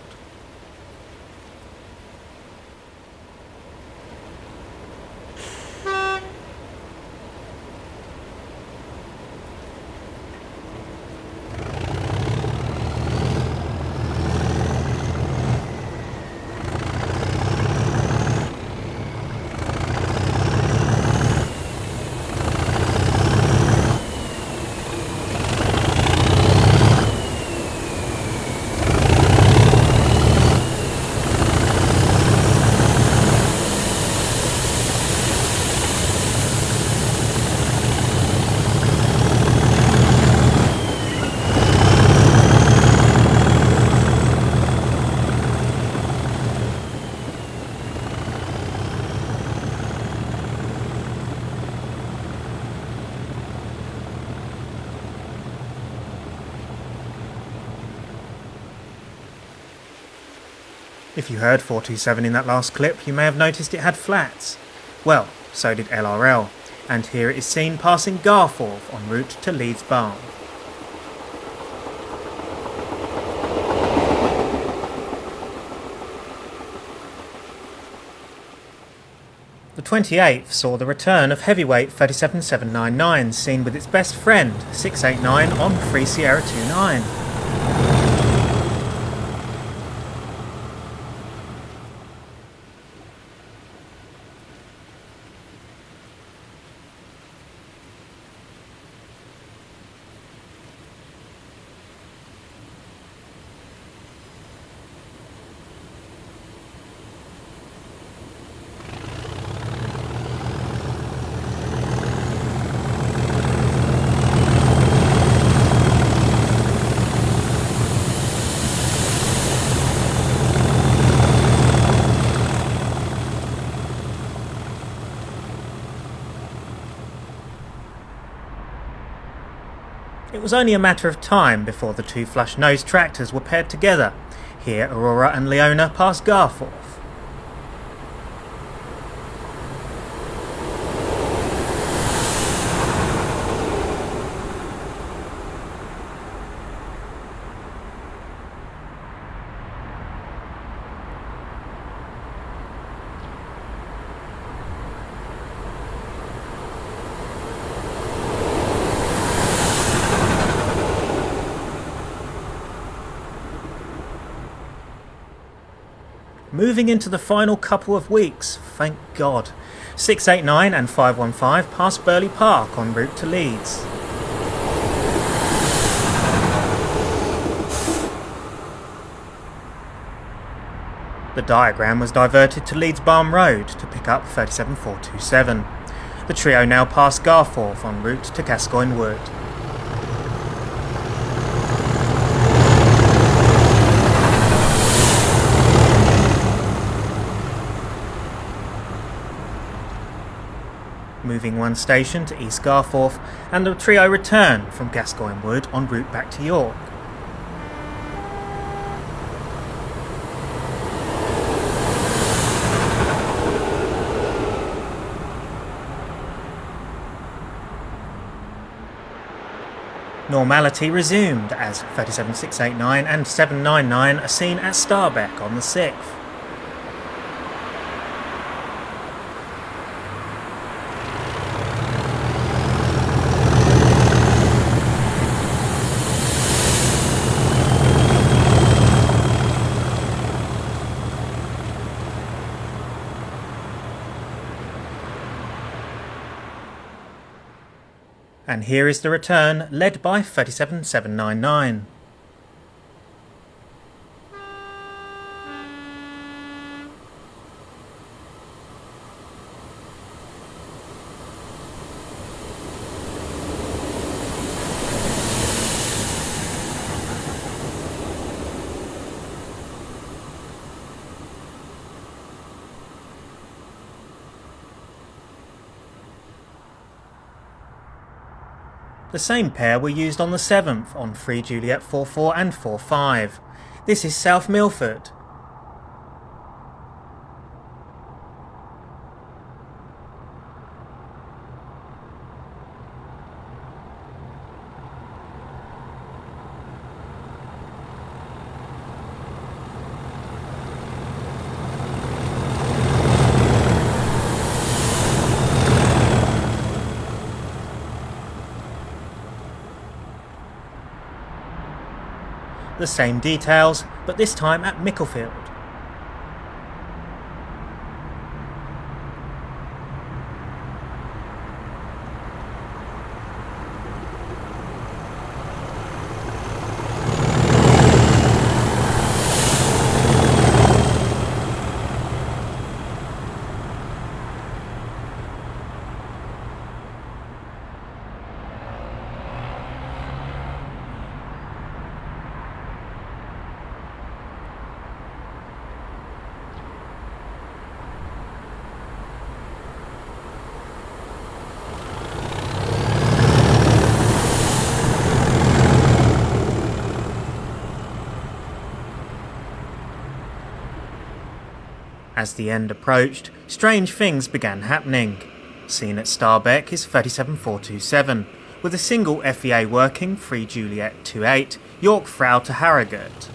If you heard 427 in that last clip, you may have noticed it had flats. Well, so did LRL, and here it is seen passing Garforth en route to Leeds Barn. The 28th saw the return of heavyweight 37799 seen with its best friend, 689 on Free Sierra 29. It was only a matter of time before the two flush-nosed tractors were paired together. Here Aurora and Leona passed Garforth. Moving into the final couple of weeks, thank God. 689 and 515 passed Burley Park en route to Leeds. The diagram was diverted to Leeds Barn Road to pick up 37427. The trio now passed Garforth en route to Gascoigne Wood. Moving one station to East Garforth, and the trio returned from Gascoigne Wood en route back to York. Normality resumed as 37689 and 799 are seen at Starbeck on the 6th. And here is the return, led by 37799. The same pair were used on the 7th on 3 Juliet 44 and 45. This is South Milford. The same details, but this time at Micklefield. As the end approached, strange things began happening. Seen at Starbeck is 37427, with a single FEA working 3 Juliet 28, York Frau to Harrogate.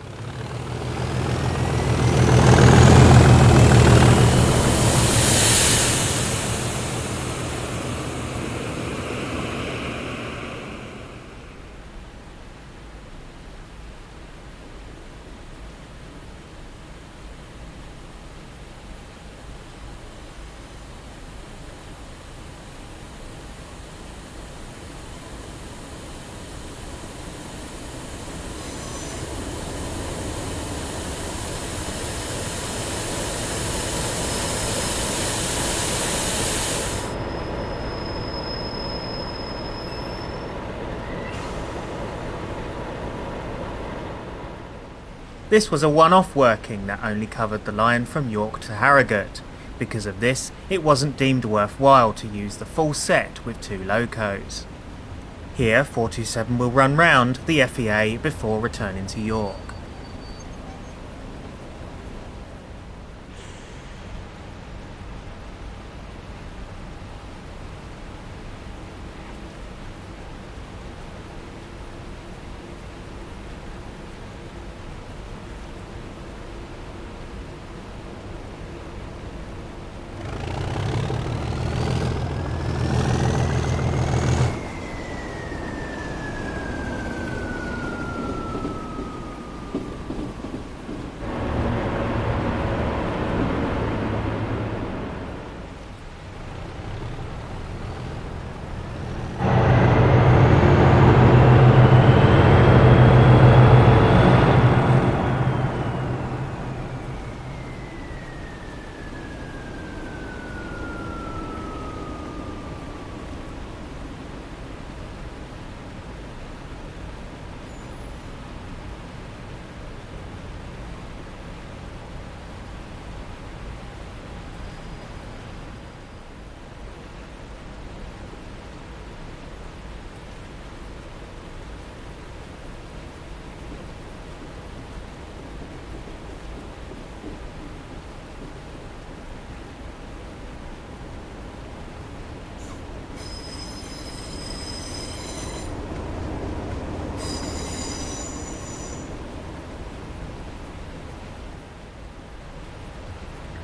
This was a one-off working that only covered the line from York to Harrogate. Because of this, it wasn't deemed worthwhile to use the full set with 2 locos. Here 427 will run round the FEA before returning to York.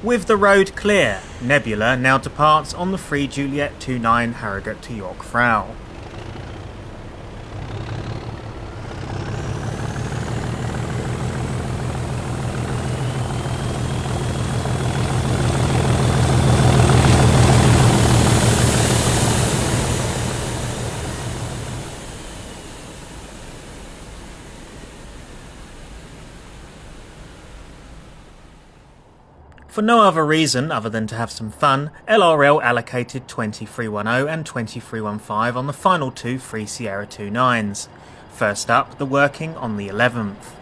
With the road clear, Nebula now departs on the 3 Juliet 29 Harrogate to York Frau. For no other reason other than to have some fun, LRL allocated 2310 and 2315 on the final two 3 Sierra 29s. First up, the working on the 11th.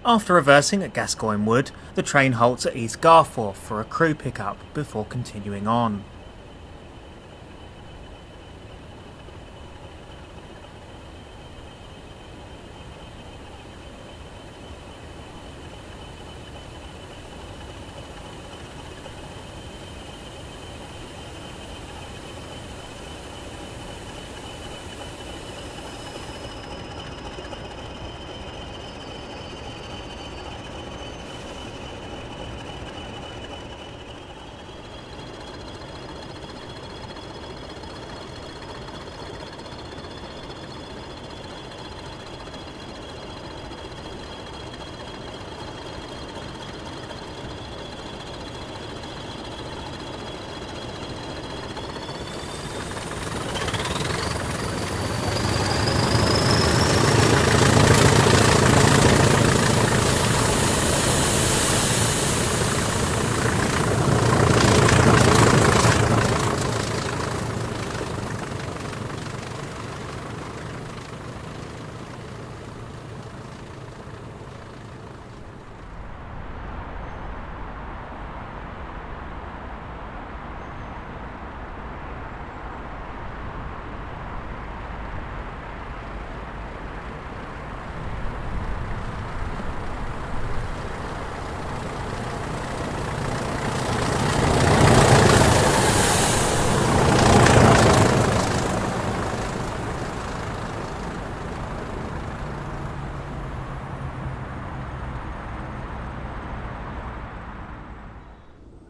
After reversing at Gascoigne Wood, the train halts at East Garforth for a crew pickup before continuing on.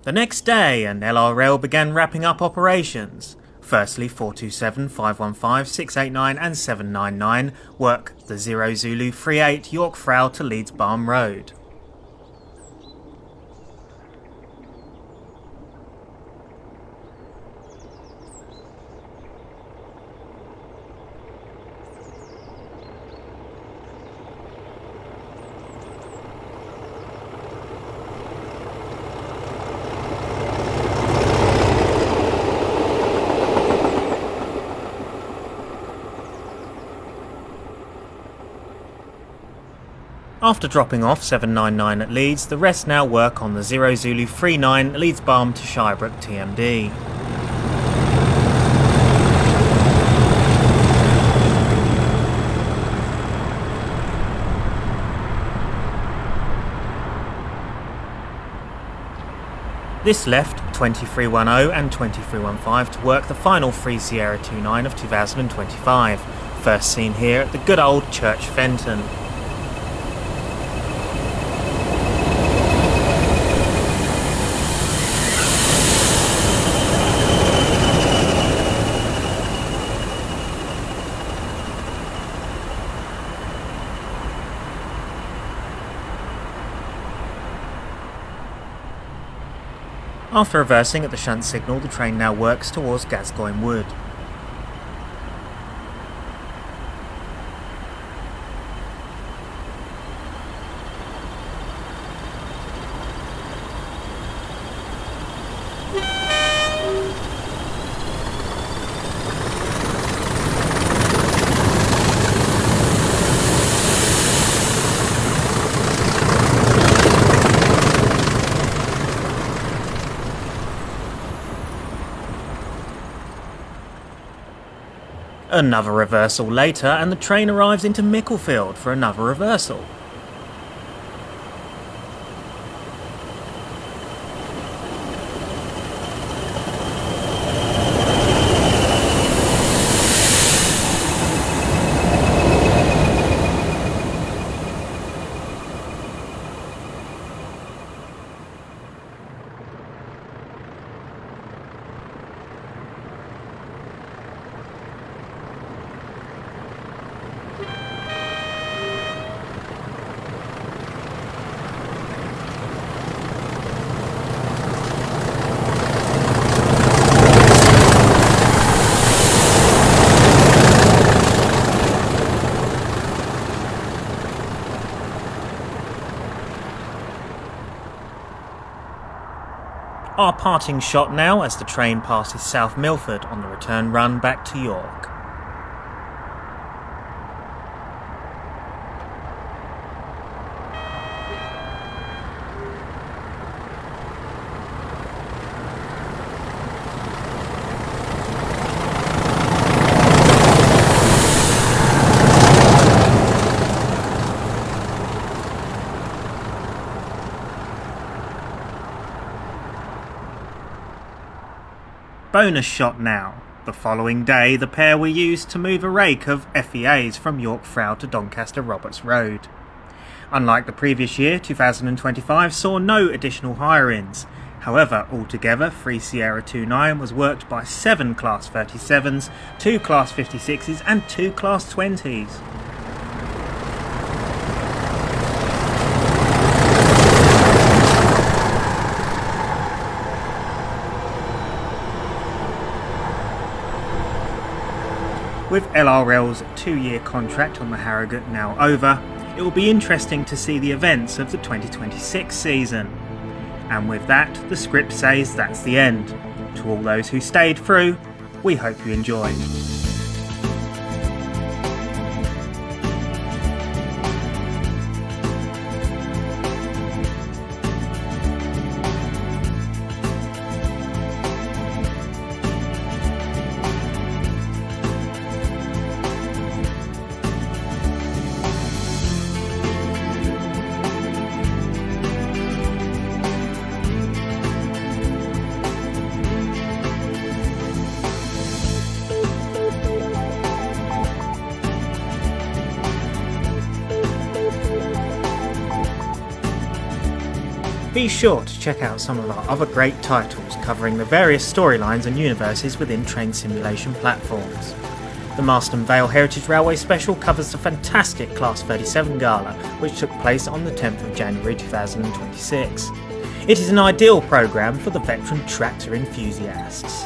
The next day, an LRL began wrapping up operations. Firstly, 427, 515, 689 and 799 work the 0 Zulu 38 York Frau to Leeds Barn Road. After dropping off 799 at Leeds, the rest now work on the 0 Zulu 39 Leeds Barn to Shirebrook TMD. This left 2310 and 2315 to work the final 3 Sierra 29 of 2025, first seen here at the good old Church Fenton. After reversing at the shunt signal, the train now works towards Gascoigne Wood. Another reversal later, and the train arrives into Micklefield for another reversal. Our parting shot now as the train passes South Milford on the return run back to York. Bonus shot now. The following day, the pair were used to move a rake of FEAs from York Frow to Doncaster Roberts Road. Unlike the previous year, 2025 saw no additional hire-ins. However, altogether, 3 Sierra 29 was worked by 7 Class 37s, 2 Class 56s and 2 Class 20s. With LRL's 2-year contract on the Harrogate now over, it will be interesting to see the events of the 2026 season. And with that, the script says that's the end. To all those who stayed through, we hope you enjoyed. Be sure to check out some of our other great titles covering the various storylines and universes within train simulation platforms. The Marston Vale Heritage Railway special covers the fantastic Class 37 Gala, which took place on the 10th of January 2026. It is an ideal programme for the veteran tractor enthusiasts.